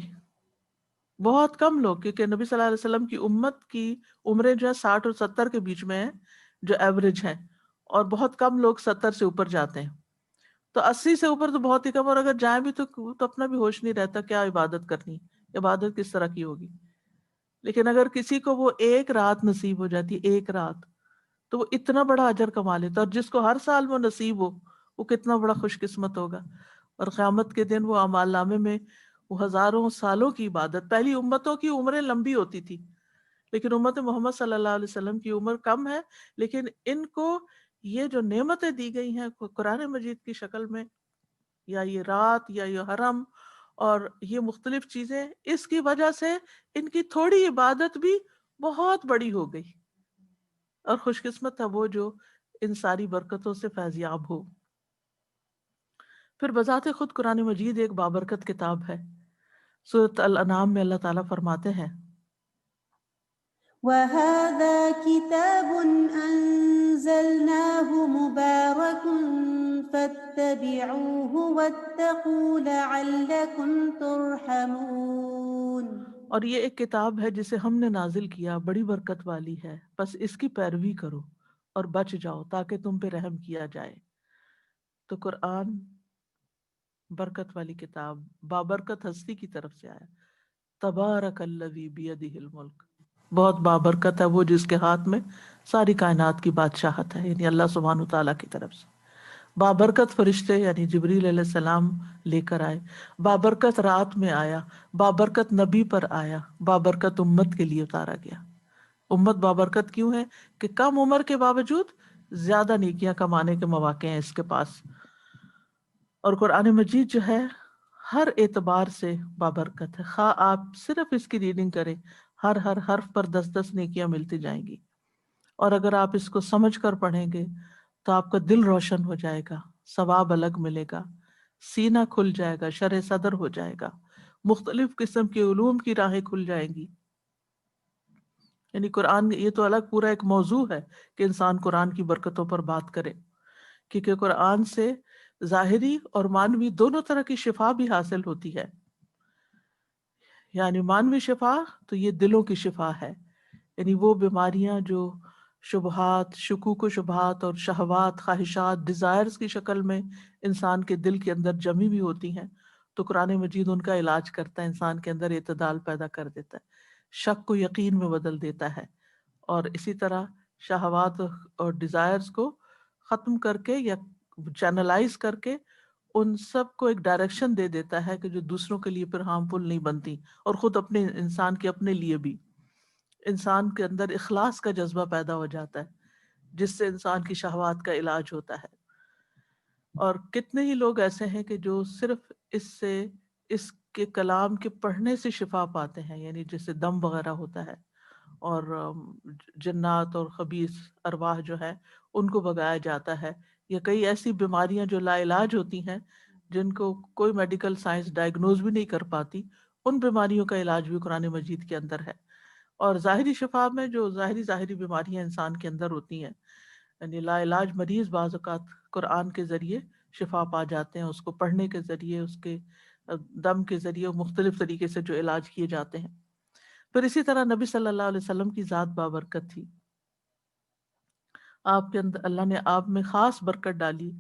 بہت کم لوگ، کیونکہ نبی صلی اللہ علیہ وسلم کی امت کی عمریں جو ہے 60 اور 70 کے بیچ میں ہیں جو ایوریج ہے، اور بہت کم لوگ 70 سے اوپر جاتے ہیں. تو 80 سے اوپر تو بہت ہی کم، اور اگر جائیں بھی تو اپنا بھی ہوش نہیں رہتا کیا عبادت کرنی، عبادت کس طرح کی ہوگی. لیکن اگر کسی کو وہ ایک رات نصیب ہو جاتی، ایک رات، تو وہ اتنا بڑا اجر کما لیتا. اور جس کو ہر سال وہ نصیب ہو وہ کتنا بڑا خوش قسمت ہوگا. اور قیامت کے دن وہ اعمال نامے میں وہ ہزاروں سالوں کی عبادت. پہلی امتوں کی عمریں لمبی ہوتی تھی، لیکن امت محمد صلی اللہ علیہ وسلم کی عمر کم ہے، لیکن ان کو یہ جو نعمتیں دی گئی ہیں قرآن مجید کی شکل میں، یا یہ رات یا یہ حرم اور یہ مختلف چیزیں، اس کی وجہ سے ان کی تھوڑی عبادت بھی بہت بڑی ہو گئی. اور خوش قسمت ہے وہ جو ان ساری برکتوں سے فیضیاب ہو. پھر بذات خود قرآن مجید ایک بابرکت کتاب ہے. سورۃ الانعام میں اللہ تعالیٰ فرماتے ہیں وَهَذَا كِتَابٌ أَنزَلْنَاهُ مُبَارَكٌ فَاتَّبِعُوهُ وَاتَّقُوا لَعَلَّكُمْ تُرْحَمُونَ. اور یہ ایک کتاب ہے جسے ہم نے نازل کیا، بڑی برکت والی ہے، بس اس کی پیروی کرو اور بچ جاؤ تاکہ تم پہ رحم کیا جائے. تو قرآن برکت والی کتاب، بابرکت ہستی کی طرف سے آیا. تبارک الذی بیدہ الملک، بہت بابرکت ہے وہ جس کے ہاتھ میں ساری کائنات کی بادشاہت ہے، یعنی اللہ سبحانہ تعالیٰ کی طرف سے. بابرکت فرشتے یعنی جبریل علیہ السلام لے کر آئے، بابرکت رات میں آیا، بابرکت نبی پر آیا، بابرکت امت کے لیے اتارا گیا. امت بابرکت کیوں ہے؟ کہ کم عمر کے باوجود زیادہ نیکیاں کمانے کے مواقع ہیں اس کے پاس. اور قرآن مجید جو ہے ہر اعتبار سے بابرکت ہے. خواہ آپ صرف اس کی ریڈنگ کریں، ہر حرف پر 10 نیکیاں ملتی جائیں گی. اور اگر آپ اس کو سمجھ کر پڑھیں گے تو آپ کا دل روشن ہو جائے گا، ثواب الگ ملے گا، سینہ کھل جائے گا، شرح صدر ہو جائے گا، مختلف قسم کے علوم کی راہیں کھل جائیں گی. یعنی قرآن یہ تو الگ پورا ایک موضوع ہے کہ انسان قرآن کی برکتوں پر بات کرے، کیونکہ قرآن سے ظاہری اور مانوی دونوں طرح کی شفا بھی حاصل ہوتی ہے. یعنی مانوی شفا تو یہ دلوں کی شفا ہے، یعنی وہ بیماریاں جو شبہات، شکوک و شبہات اور شہوات، خواہشات، ڈیزائرز کی شکل میں انسان کے دل کے اندر جمی بھی ہوتی ہیں، تو قرآن مجید ان کا علاج کرتا ہے، انسان کے اندر اعتدال پیدا کر دیتا ہے، شک کو یقین میں بدل دیتا ہے، اور اسی طرح شہوات اور ڈیزائرز کو ختم کر کے یا چینلائز کر کے ان سب کو ایک ڈائریکشن دے دیتا ہے کہ جو دوسروں کے لیے پھر ہارمفل نہیں بنتی، اور خود اپنے انسان کے اپنے لیے بھی. انسان کے اندر اخلاص کا جذبہ پیدا ہو جاتا ہے جس سے انسان کی شہوات کا علاج ہوتا ہے. اور کتنے ہی لوگ ایسے ہیں کہ جو صرف اس کے کلام کے پڑھنے سے شفا پاتے ہیں، یعنی جیسے دم وغیرہ ہوتا ہے اور جنات اور خبیث ارواح جو ہے ان کو بھگایا جاتا ہے، یا کئی ایسی بیماریاں جو لا علاج ہوتی ہیں جن کو کوئی میڈیکل سائنس ڈائگنوز بھی نہیں کر پاتی، ان بیماریوں کا علاج بھی قرآن مجید کے اندر ہے. اور ظاہری شفا میں جو ظاہری بیماریاں انسان کے اندر ہوتی ہیں، یعنی لا علاج مریض بعض اوقات قرآن کے ذریعے شفا پا جاتے ہیں، اس کو پڑھنے کے ذریعے، اس کے دم کے ذریعے، مختلف طریقے سے جو علاج کیے جاتے ہیں. پھر اسی طرح نبی صلی اللہ علیہ وسلم کی ذات بابرکت تھی، آپ کے اندر اللہ نے آپ میں خاص برکت ڈالی،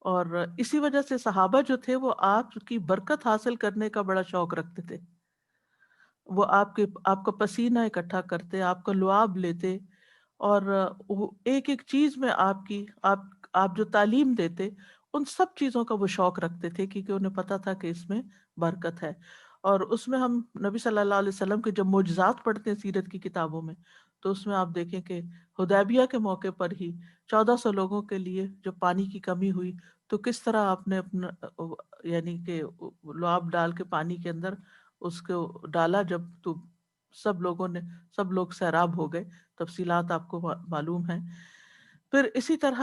اور اسی وجہ سے صحابہ جو تھے وہ آپ کی برکت حاصل کرنے کا بڑا شوق رکھتے تھے. وہ آپ کا پسینہ اکٹھا کرتے، آپ کا لعاب لیتے، اور ایک ایک چیز میں آپ جو تعلیم دیتے ان سب چیزوں کا وہ شوق رکھتے تھے، کیونکہ انہیں پتا تھا کہ اس میں برکت ہے. اور اس میں ہم نبی صلی اللہ علیہ وسلم کے جب معجزات پڑھتے ہیں سیرت کی کتابوں میں تو اس میں آپ دیکھیں کہ حدیبیہ کے موقع پر ہی 1400 لوگوں کے لیے جو پانی کی کمی ہوئی تو کس طرح آپ نے اپنا یعنی کہ لعاب ڈال کے پانی کے اندر اس کو ڈالا، جب تو سب لوگ سیراب ہو گئے. تفصیلات آپ کو معلوم ہیں. پھر اسی طرح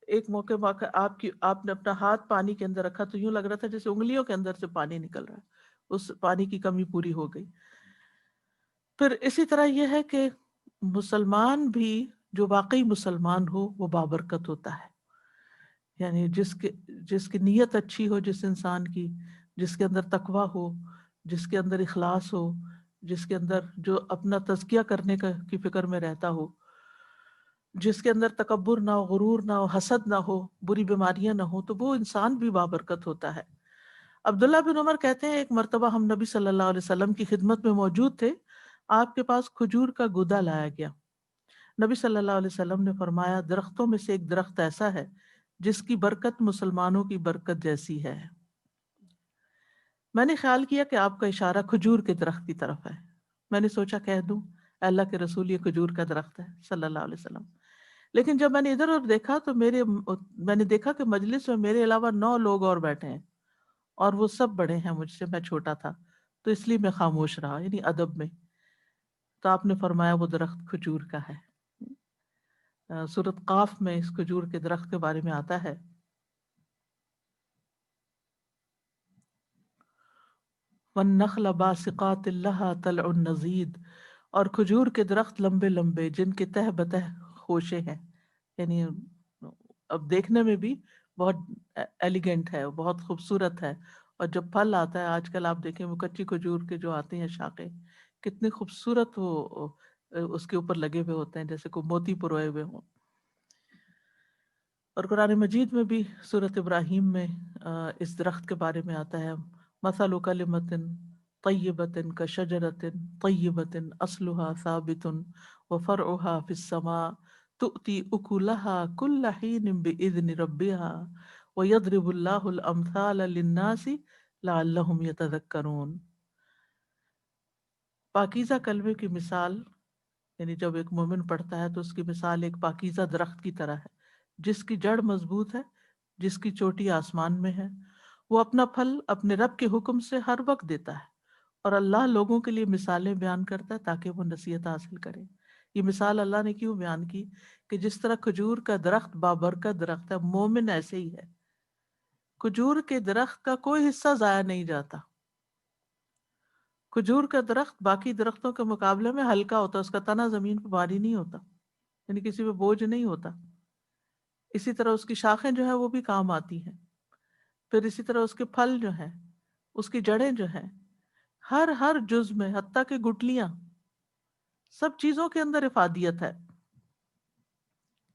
ایک موقع آپ نے اپنا ہاتھ پانی کے اندر رکھا تو یوں لگ رہا تھا جیسے انگلیوں کے اندر سے پانی نکل رہا ہے، اس پانی کی کمی پوری ہو گئی. پھر اسی طرح یہ ہے کہ مسلمان بھی جو واقعی مسلمان ہو وہ بابرکت ہوتا ہے. یعنی جس کی نیت اچھی ہو، جس انسان کی، جس کے اندر تقویٰ ہو، جس کے اندر اخلاص ہو، جس کے اندر جو اپنا تزکیہ کرنے کی فکر میں رہتا ہو، جس کے اندر تکبر نہ ہو، غرور نہ ہو، حسد نہ ہو، بری بیماریاں نہ ہو، تو وہ انسان بھی بابرکت ہوتا ہے. عبداللہ بن عمر کہتے ہیں ایک مرتبہ ہم نبی صلی اللہ علیہ وسلم کی خدمت میں موجود تھے، آپ کے پاس کھجور کا گودا لایا گیا. نبی صلی اللہ علیہ وسلم نے فرمایا درختوں میں سے ایک درخت ایسا ہے جس کی برکت مسلمانوں کی برکت جیسی ہے. میں نے خیال کیا کہ آپ کا اشارہ کھجور کے درخت کی طرف ہے. میں نے سوچا کہہ دوں اللہ کے رسول یہ کھجور کا درخت ہے صلی اللہ علیہ وسلم. لیکن جب میں نے ادھر اور دیکھا تو میں نے دیکھا کہ مجلس میں میرے علاوہ 9 لوگ اور بیٹھے ہیں اور وہ سب بڑے ہیں مجھ سے، میں چھوٹا تھا، تو اس لیے میں خاموش رہا، یعنی ادب میں. تو آپ نے فرمایا وہ درخت کھجور کا ہے. سورۃ قاف میں اس کھجور کے درخت کے بارے میں آتا ہے وَالنَّخْلَ بَاسِقَاتٍ لَهَا طَلْعٌ نَضِيدٌ، اور کھجور کے درخت لمبے لمبے جن کے تہ بتہ خوشے ہیں. یعنی اب دیکھنے میں بھی بہت ایلیگنٹ ہے، بہت خوبصورت ہے. اور جب پھل آتا ہے، آج کل آپ دیکھیں وہ کچی کھجور کے جو آتے ہیں شاخیں، کتنی خوبصورت وہ اس کے اوپر لگے ہوئے ہوتے ہیں جیسے کوئی موتی پروئے ہوئے ہوں. اور قرآن مجید میں بھی سورۃ ابراہیم میں اس درخت کے بارے میں آتا ہے مثل کلمۃ طیبۃ کشجرۃ طیبۃ اصلها ثابت وفرعها فی السماء تؤتی اکلها کل حین باذن ربها ویضرب اللہ الامثال للناس لعلہم یتذکرون. پاکیزہ کلمے کی مثال، یعنی جب ایک مومن پڑھتا ہے تو اس کی مثال ایک پاکیزہ درخت کی طرح ہے جس کی جڑ مضبوط ہے، جس کی چوٹی آسمان میں ہے. وہ اپنا پھل اپنے رب کے حکم سے ہر وقت دیتا ہے، اور اللہ لوگوں کے لیے مثالیں بیان کرتا ہے تاکہ وہ نصیحت حاصل کریں. یہ مثال اللہ نے کیوں بیان کی کہ جس طرح کھجور کا درخت بابرکت درخت ہے، مومن ایسے ہی ہے. کھجور کے درخت کا کوئی حصہ ضائع نہیں جاتا. کھجور کا درخت باقی درختوں کے مقابلے میں ہلکا ہوتا ہے، اس کا تنا زمین پہ بھاری نہیں ہوتا، یعنی کسی پہ بوجھ نہیں ہوتا. اسی طرح اس کی شاخیں جو ہیں وہ بھی کام آتی ہیں. پھر اسی طرح اس کے پھل جو ہیں، اس کی جڑیں جو ہیں، ہر جز میں، حتیٰ کہ گٹلیاں، سب چیزوں کے اندر افادیت ہے.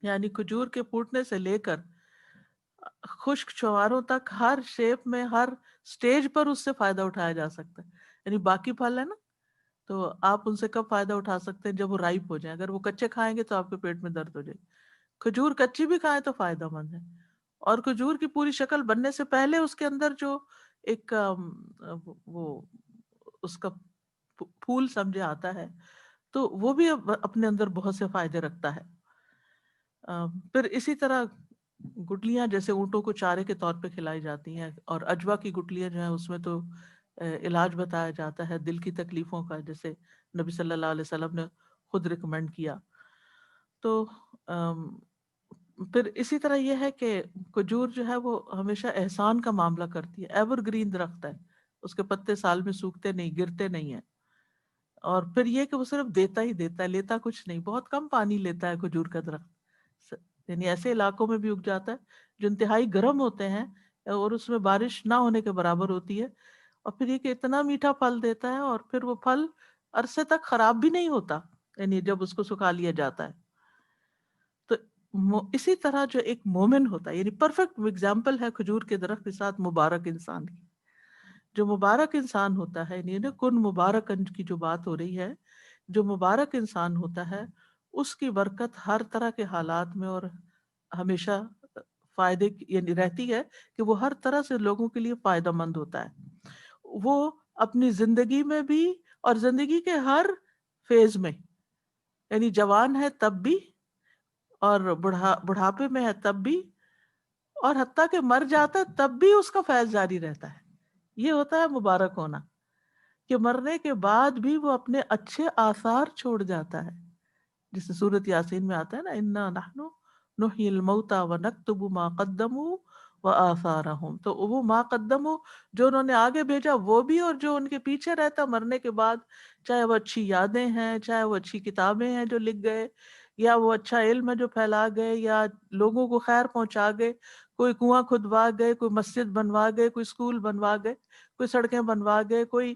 یعنی کھجور کے پھوٹنے سے لے کر خشک چواروں تک ہر شیپ میں، ہر سٹیج پر اس سے فائدہ اٹھایا جا سکتا ہے. یعنی باقی پھل ہے نا، تو آپ ان سے کب فائدہ اٹھا سکتے ہیں؟ جب وہ رائپ ہو جائیں. اگر وہ کچے کھائیں گے تو آپ کے پیٹ میں درد ہو جائے. کھجور کچی بھی کھائیں تو فائدہ مند ہے. اور کھجور کی پوری شکل بننے سے پہلے اس کے اندر جو ایک وہ اس کا پھول سمجھے آتا ہے، تو وہ بھی اپنے اندر بہت سے فائدے رکھتا ہے. پھر اسی طرح گٹلیاں جیسے اونٹوں کو چارے کے طور پہ کھلائی جاتی ہیں، اور اجوا کی گٹلیاں جو ہیں اس میں تو علاج بتایا جاتا ہے دل کی تکلیفوں کا، جیسے نبی صلی اللہ علیہ وسلم نے خود ریکمینڈ کیا. تو پھر اسی طرح یہ ہے کہ کھجور جو ہے وہ ہمیشہ احسان کا معاملہ کرتی ہے. ایور گرین درخت ہے، اس کے پتے سال میں سوکھتے نہیں، گرتے نہیں ہیں. اور پھر یہ کہ وہ صرف دیتا ہی دیتا ہے، لیتا کچھ نہیں. بہت کم پانی لیتا ہے کھجور کا درخت، یعنی ایسے علاقوں میں بھی اگ جاتا ہے جو انتہائی گرم ہوتے ہیں اور اس میں بارش نہ ہونے کے برابر ہوتی ہے. اور پھر یہ کہ اتنا میٹھا پھل دیتا ہے، اور پھر وہ پھل عرصے تک خراب بھی نہیں ہوتا، یعنی جب اس کو سکھا لیا جاتا ہے. تو اسی طرح جو ایک مومن ہوتا ہے، یعنی پرفیکٹ ایگزامپل ہے کھجور کے درخت کے ساتھ مبارک انسان کی. جو مبارک انسان ہوتا ہے، یعنی کن مبارک کی جو بات ہو رہی ہے، جو مبارک انسان ہوتا ہے اس کی برکت ہر طرح کے حالات میں اور ہمیشہ فائدے یعنی رہتی ہے کہ وہ ہر طرح سے لوگوں کے لیے فائدہ مند ہوتا ہے. وہ اپنی زندگی میں بھی اور زندگی کے ہر فیز میں، یعنی جوان ہے تب بھی، اور بڑھاپے میں ہے تب بھی، اور حتیٰ کہ مر جاتا ہے تب بھی اس کا فیض جاری رہتا ہے. یہ ہوتا ہے مبارک ہونا، کہ مرنے کے بعد بھی وہ اپنے اچھے آثار چھوڑ جاتا ہے. جیسے سورۃ یاسین میں آتا ہے نا، انا نحن نحیی الموتى ونکتب ما قدموا وآثارهم. تو وہ ما قدموا جو انہوں نے آگے بھیجا وہ بھی، اور جو ان کے پیچھے رہتا مرنے کے بعد، چاہے وہ اچھی یادیں ہیں، چاہے وہ اچھی کتابیں ہیں جو لکھ گئے، یا وہ اچھا علم ہے جو پھیلا گئے، یا لوگوں کو خیر پہنچا گئے، کوئی کنواں کھدوا گئے، کوئی مسجد بنوا گئے، کوئی اسکول بنوا گئے، کوئی سڑکیں بنوا گئے، کوئی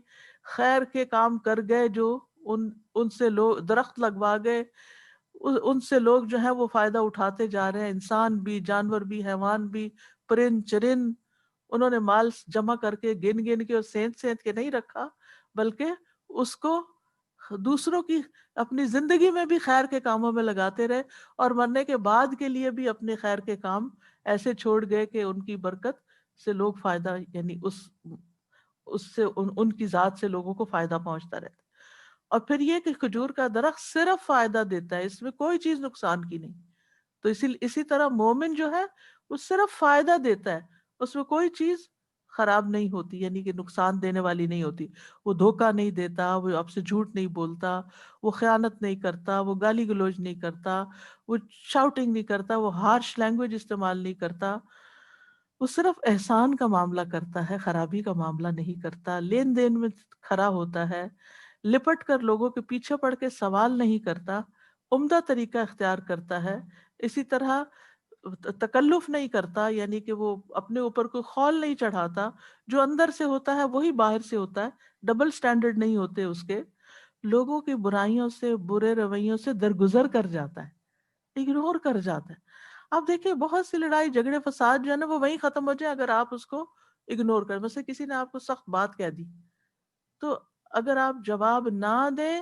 خیر کے کام کر گئے، جو ان سے لوگ درخت لگوا گئے، ان سے لوگ جو ہیں وہ فائدہ اٹھاتے جا رہے ہیں. انسان بھی، جانور بھی، حیوان بھی، پرند چرند، انہوں نے مال جمع کر کے گن گن کے اور سینت سینت کے نہیں رکھا، بلکہ اس کو دوسروں کی اپنی زندگی میں بھی خیر کے کاموں میں لگاتے رہے، اور مرنے کے بعد کے لیے بھی اپنے خیر کے کام ایسے چھوڑ گئے کہ ان کی برکت سے لوگ فائدہ، یعنی اس سے ان کی ذات سے لوگوں کو فائدہ پہنچتا رہتا. اور پھر یہ کہ کھجور کا درخت صرف فائدہ دیتا ہے، اس میں کوئی چیز نقصان کی نہیں. تو اسی طرح مومن جو ہے وہ صرف فائدہ دیتا ہے، اس میں کوئی چیز خراب نہیں ہوتی، یعنی کہ نقصان دینے والی نہیں ہوتی. وہ دھوکہ نہیں دیتا، وہ آپ سے جھوٹ نہیں بولتا، وہ خیانت نہیں کرتا، وہ گالی گلوچ نہیں کرتا، وہ شاؤٹنگ نہیں کرتا، وہ ہارش لینگویج استعمال نہیں کرتا. وہ صرف احسان کا معاملہ کرتا ہے، خرابی کا معاملہ نہیں کرتا. لین دین میں کھرا ہوتا ہے، لپٹ کر لوگوں کے پیچھے پڑ کے سوال نہیں کرتا، عمدہ طریقہ اختیار کرتا ہے. اسی طرح تکلف نہیں کرتا، یعنی کہ وہ اپنے اوپر کوئی خول نہیں چڑھاتا. جو اندر سے ہوتا ہے وہی باہر سے ہوتا ہے، ڈبل سٹینڈرڈ نہیں ہوتے اس کے. لوگوں کی برائیوں سے، برے رویوں سے درگزر کر جاتا ہے، اگنور کر جاتا ہے. آپ دیکھیں بہت سی لڑائی جھگڑے فساد جو ہے نا وہ وہیں ختم ہو جائے اگر آپ اس کو اگنور کریں. مثلا کسی نے آپ کو سخت بات کہہ دی، تو اگر آپ جواب نہ دیں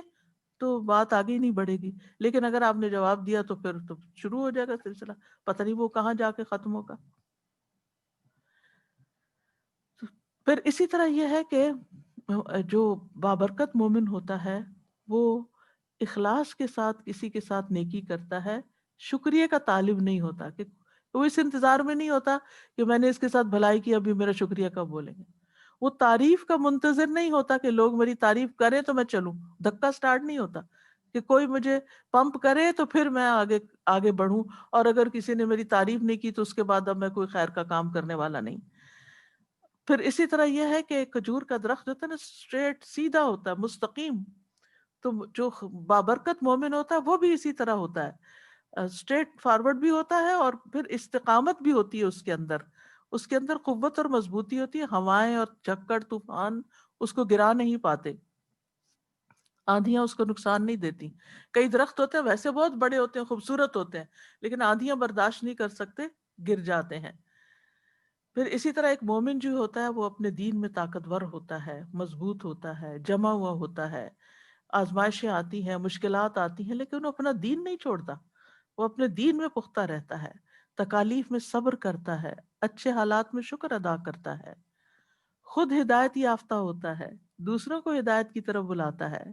تو بات آگے ہی نہیں بڑھے گی، لیکن اگر آپ نے جواب دیا تو پھر تو شروع ہو جائے گا سلسلہ، پتہ نہیں وہ کہاں جا کے ختم ہوگا. پھر اسی طرح یہ ہے کہ جو بابرکت مومن ہوتا ہے وہ اخلاص کے ساتھ کسی کے ساتھ نیکی کرتا ہے، شکریہ کا طالب نہیں ہوتا، کہ وہ اس انتظار میں نہیں ہوتا کہ میں نے اس کے ساتھ بھلائی کی ابھی میرا شکریہ کب بولیں گے. وہ تعریف کا منتظر نہیں ہوتا کہ لوگ میری تعریف کریں تو میں چلوں، دھکا سٹارٹ نہیں ہوتا کہ کوئی مجھے پمپ کرے تو پھر میں آگے بڑھوں، اور اگر کسی نے میری تعریف نہیں کی تو اس کے بعد اب میں کوئی خیر کا کام کرنے والا نہیں. پھر اسی طرح یہ ہے کہ کھجور کا درخت ہوتا ہے نا، اسٹریٹ سیدھا ہوتا ہے، مستقیم. تو جو بابرکت مومن ہوتا ہے وہ بھی اسی طرح ہوتا ہے، اسٹریٹ فارورڈ بھی ہوتا ہے، اور پھر استقامت بھی ہوتی ہے اس کے اندر قوت اور مضبوطی ہوتی ہے. ہوائیں اور جھکڑ طوفان اس کو گرا نہیں پاتے، آندھیاں اس کو نقصان نہیں دیتی. کئی درخت ہوتے ہیں ویسے بہت بڑے ہوتے ہیں، خوبصورت ہوتے ہیں، لیکن آندھیاں برداشت نہیں کر سکتے، گر جاتے ہیں. پھر اسی طرح ایک مومن جو ہوتا ہے وہ اپنے دین میں طاقتور ہوتا ہے، مضبوط ہوتا ہے، جمع ہوا ہوتا ہے. آزمائشیں آتی ہیں، مشکلات آتی ہیں، لیکن وہ اپنا دین نہیں چھوڑتا، وہ اپنے دین میں پختہ رہتا ہے، تکالیف میں صبر کرتا ہے، اچھے حالات میں شکر ادا کرتا ہے، خود ہدایت یافتہ ہوتا ہے، دوسروں کو ہدایت کی طرف بلاتا ہے.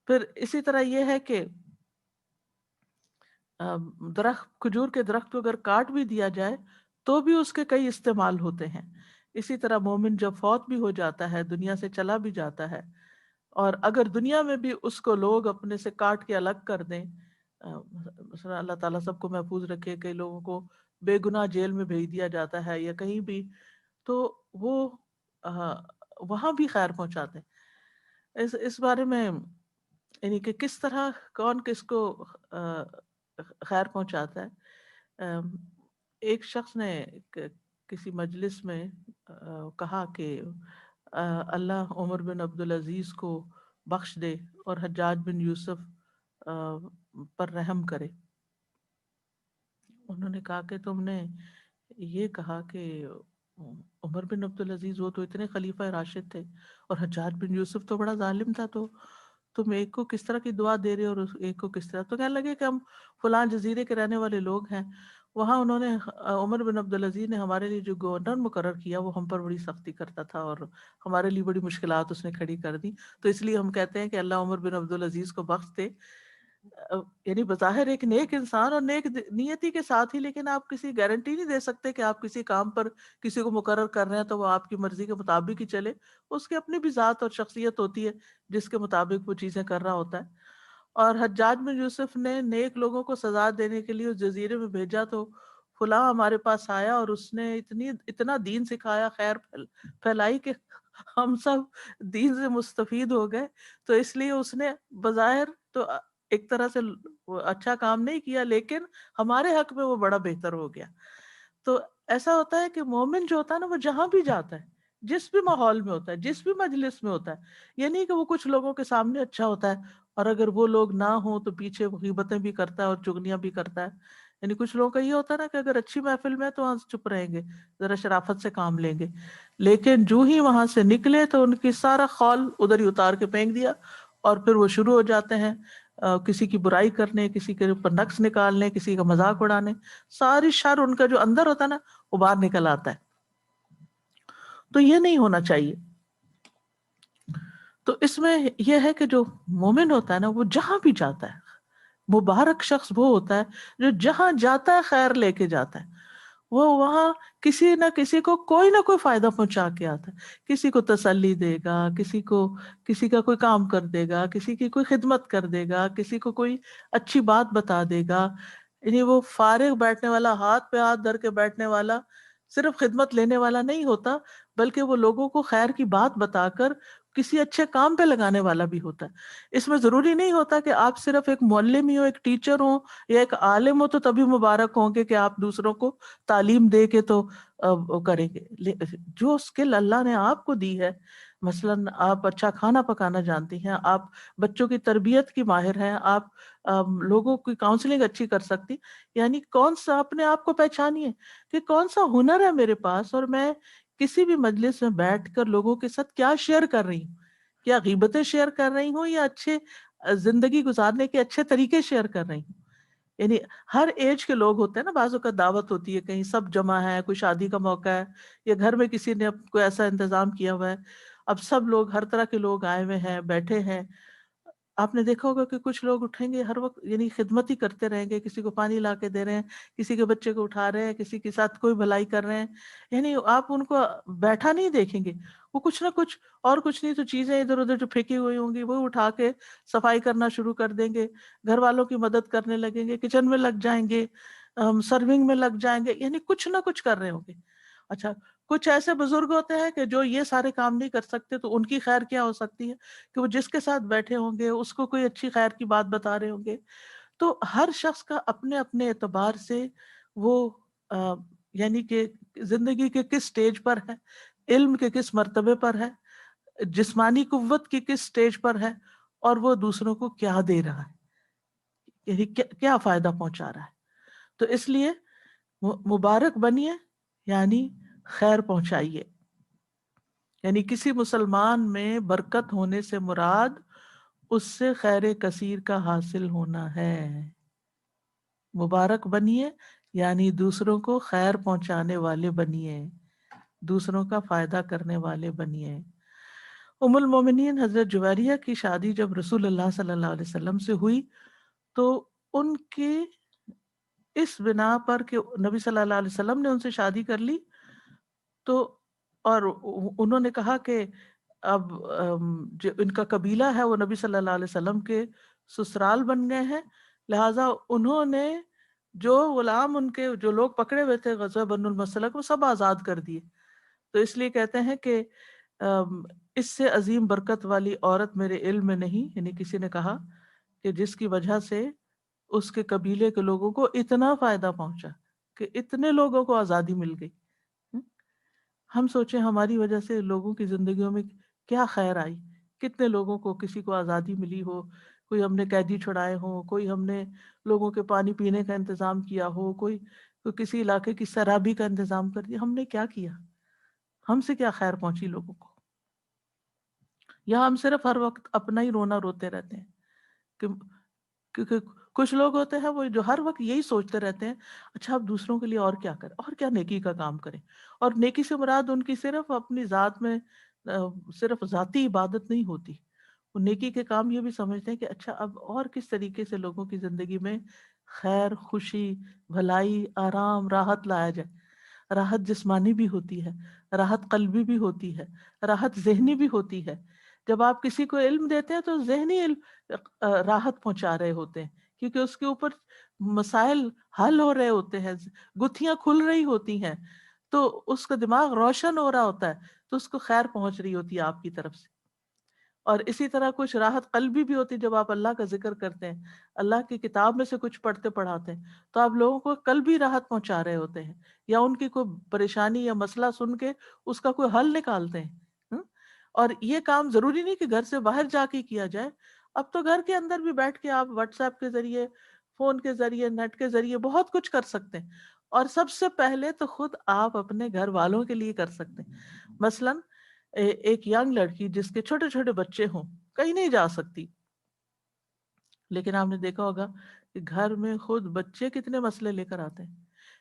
پھر اسی طرح یہ ہے کہ درخت، کھجور کے درخت کو اگر کاٹ بھی دیا جائے تو بھی اس کے کئی استعمال ہوتے ہیں. اسی طرح مومن جب فوت بھی ہو جاتا ہے، دنیا سے چلا بھی جاتا ہے، اور اگر دنیا میں بھی اس کو لوگ اپنے سے کاٹ کے الگ کر دیں، مثلا اللہ تعالیٰ سب کو محفوظ رکھے، کئی لوگوں کو بے گناہ جیل میں بھیج دیا جاتا ہے یا کہیں بھی، تو وہ وہاں بھی خیر پہنچاتے ہیں. اس بارے میں یعنی کہ کس طرح کون کس کو خیر پہنچاتا ہے. ایک شخص نے کسی مجلس میں کہا کہ اللہ عمر بن عبدالعزیز کو بخش دے اور حجاج بن یوسف پر رحم کرے. انہوں نے کہا کہ تم نے یہ کہا کہ عمر بن عبدالعزیز وہ تو اتنے خلیفہ راشد تھے، اور حجاج بن یوسف تو بڑا ظالم تھا، تو تم ایک کو کس طرح کی دعا دے رہے اور ایک کو کس طرح. تو کہنے لگے کہ ہم فلاں جزیرے کے رہنے والے لوگ ہیں، وہاں انہوں نے عمر بن عبدالعزیز نے ہمارے لیے جو گورنر مقرر کیا وہ ہم پر بڑی سختی کرتا تھا اور ہمارے لیے بڑی مشکلات اس نے کھڑی کر دی، تو اس لیے ہم کہتے ہیں کہ اللہ عمر بن عبدالعزیز کو بخش دے. یعنی بظاہر ایک نیک انسان اور نیک نیتی کے ساتھ ہی، لیکن آپ کسی گارنٹی نہیں دے سکتے کہ آپ کسی کام پر کسی کو مقرر کر رہے ہیں تو وہ آپ کی مرضی کے مطابق ہی چلے. اس کی اپنی بھی ذات اور شخصیت ہوتی ہے جس کے مطابق وہ چیزیں کر رہا ہوتا ہے. اور حجاج بن یوسف نے نیک لوگوں کو سزا دینے کے لیے اس جزیرے میں بھیجا تو فلاں ہمارے پاس آیا اور اس نے اتنا دین سکھایا، خیر پھیلائی کہ ہم سب دین سے مستفید ہو گئے. تو اس لیے اس نے بظاہر تو ایک طرح سے وہ اچھا کام نہیں کیا، لیکن ہمارے حق میں وہ بڑا بہتر ہو گیا. تو ایسا ہوتا ہے کہ مومن جو ہوتا ہے نا، وہ جہاں بھی جاتا ہے، جس بھی ماحول میں ہوتا ہے، جس بھی مجلس میں ہوتا ہے، یہ نہیں کہ وہ کچھ لوگوں کے سامنے اچھا ہوتا ہے اور اگر وہ لوگ نہ ہوں تو پیچھے غیبتیں بھی کرتا ہے اور چگلیاں بھی کرتا ہے. یعنی کچھ لوگوں کا یہ ہوتا ہے نا کہ اگر اچھی محفل میں تو وہاں چپ رہیں گے، ذرا شرافت سے کام لیں گے، لیکن جو ہی وہاں سے نکلے تو ان کی سارا خول ادھر ہی اتار کے پھینک دیا اور پھر وہ شروع ہو جاتے ہیں کسی کی برائی کرنے، کسی کے اوپر نقص نکالنے، کسی کا مذاق اڑانے. ساری شر ان کا جو اندر ہوتا ہے نا وہ باہر نکل آتا ہے. تو یہ نہیں ہونا چاہیے. تو اس میں یہ ہے کہ جو مومن ہوتا ہے نا، وہ جہاں بھی جاتا ہے، مبارک شخص وہ ہوتا ہے جو جہاں جاتا ہے خیر لے کے جاتا ہے. وہ وہاں کسی نہ کسی کو کوئی نہ کوئی فائدہ پہنچا کے آتا ہے. کسی کو تسلی دے گا، کسی کا کوئی کام کر دے گا، کسی کی کوئی خدمت کر دے گا، کسی کو کوئی اچھی بات بتا دے گا. یعنی وہ فارغ بیٹھنے والا، ہاتھ پہ ہاتھ دھر کے بیٹھنے والا صرف خدمت لینے والا نہیں ہوتا، بلکہ وہ لوگوں کو خیر کی بات بتا کر کسی اچھے کام پہ لگانے والا بھی ہوتا ہے. اس میں ضروری نہیں ہوتا کہ آپ صرف ایک معلم ہی ہو، ایک ٹیچر ہو یا ایک عالم ہو تو تبھی مبارک ہوں گے کہ آپ دوسروں کو تعلیم دے کے تو کریں گے. جو اسکل اللہ نے آپ کو دی ہے، مثلاً آپ اچھا کھانا پکانا جانتی ہیں، آپ بچوں کی تربیت کی ماہر ہیں، آپ لوگوں کی کاؤنسلنگ اچھی کر سکتی، یعنی کون سا اپنے آپ کو پہچانیے کہ کون سا ہنر ہے میرے پاس اور میں کسی بھی مجلس میں بیٹھ کر لوگوں کے ساتھ کیا شیئر کر رہی ہوں. کیا غیبتیں شیئر کر رہی ہوں یا اچھے زندگی گزارنے کے اچھے طریقے شیئر کر رہی ہوں. یعنی ہر ایج کے لوگ ہوتے ہیں نا، بعض اوقات دعوت ہوتی ہے، کہیں سب جمع ہے، کوئی شادی کا موقع ہے یا گھر میں کسی نے کوئی ایسا انتظام کیا ہوا ہے، اب سب لوگ، ہر طرح کے لوگ آئے ہوئے ہیں، بیٹھے ہیں. آپ نے دیکھا ہوگا کہ کچھ لوگ اٹھیں گے ہر وقت، یعنی خدمت ہی کرتے رہیں گے، کسی کو پانی لا کے دے رہے ہیں، کسی کے بچے کو اٹھا رہے ہیں، کسی کے ساتھ کوئی بھلائی کر رہے ہیں. یعنی آپ ان کو بیٹھا نہیں دیکھیں گے، وہ کچھ نہ کچھ، اور کچھ نہیں تو چیزیں ادھر ادھر جو پھینکی ہوئی ہوں گی وہ اٹھا کے صفائی کرنا شروع کر دیں گے، گھر والوں کی مدد کرنے لگیں گے، کچن میں لگ جائیں گے، سرونگ میں لگ جائیں گے، یعنی کچھ نہ کچھ کر رہے ہوں گے. اچھا، کچھ ایسے بزرگ ہوتے ہیں کہ جو یہ سارے کام نہیں کر سکتے، تو ان کی خیر کیا ہو سکتی ہے کہ وہ جس کے ساتھ بیٹھے ہوں گے اس کو کوئی اچھی خیر کی بات بتا رہے ہوں گے. تو ہر شخص کا اپنے اپنے اعتبار سے وہ یعنی کہ زندگی کے کس سٹیج پر ہے، علم کے کس مرتبے پر ہے، جسمانی قوت کی کس سٹیج پر ہے، اور وہ دوسروں کو کیا دے رہا ہے، یعنی کیا فائدہ پہنچا رہا ہے. تو اس لیے مبارک بنیے، یعنی خیر پہنچائیے. یعنی کسی مسلمان میں برکت ہونے سے مراد اس سے خیر کثیر کا حاصل ہونا ہے. مبارک بنیے یعنی دوسروں کو خیر پہنچانے والے بنیے، دوسروں کا فائدہ کرنے والے بنیے. ام المومنین حضرت جویریہ کی شادی جب رسول اللہ صلی اللہ علیہ وسلم سے ہوئی تو ان کی اس بنا پر کہ نبی صلی اللہ علیہ وسلم نے ان سے شادی کر لی، تو اور انہوں نے کہا کہ اب جو ان کا قبیلہ ہے وہ نبی صلی اللہ علیہ وسلم کے سسرال بن گئے ہیں، لہٰذا انہوں نے جو غلام ان کے جو لوگ پکڑے ہوئے تھے غزوہ بنو المصطلق وہ سب آزاد کر دیے. تو اس لیے کہتے ہیں کہ اس سے عظیم برکت والی عورت میرے علم میں نہیں، یعنی کسی نے کہا کہ جس کی وجہ سے اس کے قبیلے کے لوگوں کو اتنا فائدہ پہنچا کہ اتنے لوگوں کو آزادی مل گئی. ہم سوچیں ہماری وجہ سے لوگوں کی زندگیوں میں کیا خیر آئی، کتنے لوگوں کو کسی کو آزادی ملی ہو، کوئی ہم نے قیدی چھڑائے ہوں، کوئی ہم نے لوگوں کے پانی پینے کا انتظام کیا ہو، کوئی کسی علاقے کی سرابی کا انتظام کر دیا. ہم نے کیا کیا؟ ہم سے کیا خیر پہنچی لوگوں کو؟ یا ہم صرف ہر وقت اپنا ہی رونا روتے رہتے ہیں؟ کیونکہ کچھ لوگ ہوتے ہیں وہ جو ہر وقت یہی سوچتے رہتے ہیں اچھا اب دوسروں کے لیے اور کیا کریں، اور کیا نیکی کا کام کریں. اور نیکی سے مراد ان کی صرف اپنی ذات میں صرف ذاتی عبادت نہیں ہوتی، وہ نیکی کے کام یہ بھی سمجھتے ہیں کہ اچھا اب اور کس طریقے سے لوگوں کی زندگی میں خیر، خوشی، بھلائی، آرام، راحت لایا جائے۔ راحت جسمانی بھی ہوتی ہے، راحت قلبی بھی ہوتی ہے، راحت ذہنی بھی ہوتی ہے۔ جب آپ کسی کو علم دیتے ہیں تو ذہنی راحت پہنچا رہے ہوتے ہیں، کیونکہ اس کے اوپر مسائل حل ہو رہے ہوتے ہیں، گتھیاں کھل رہی ہوتی ہیں، تو اس کا دماغ روشن ہو رہا ہوتا ہے، تو اس کو خیر پہنچ رہی ہوتی ہے آپ کی طرف سے۔ اور اسی طرح کچھ راحت قلبی بھی ہوتی ہے، جب آپ اللہ کا ذکر کرتے ہیں، اللہ کی کتاب میں سے کچھ پڑھتے پڑھاتے ہیں، تو آپ لوگوں کو قلبی راحت پہنچا رہے ہوتے ہیں، یا ان کی کوئی پریشانی یا مسئلہ سن کے اس کا کوئی حل نکالتے ہیں۔ اور یہ کام ضروری نہیں کہ گھر سے باہر جا کے کیا جائے، اب تو گھر کے اندر بھی بیٹھ کے آپ واٹس ایپ کے ذریعے، فون کے ذریعے، نیٹ کے ذریعے بہت کچھ کر سکتے ہیں۔ اور سب سے پہلے تو خود آپ اپنے گھر والوں کے لیے کر سکتے ہیں۔ مثلاً ایک ینگ لڑکی جس کے چھوٹے چھوٹے بچے ہوں، کہیں نہیں جا سکتی، لیکن آپ نے دیکھا ہوگا کہ گھر میں خود بچے کتنے مسئلے لے کر آتے ہیں۔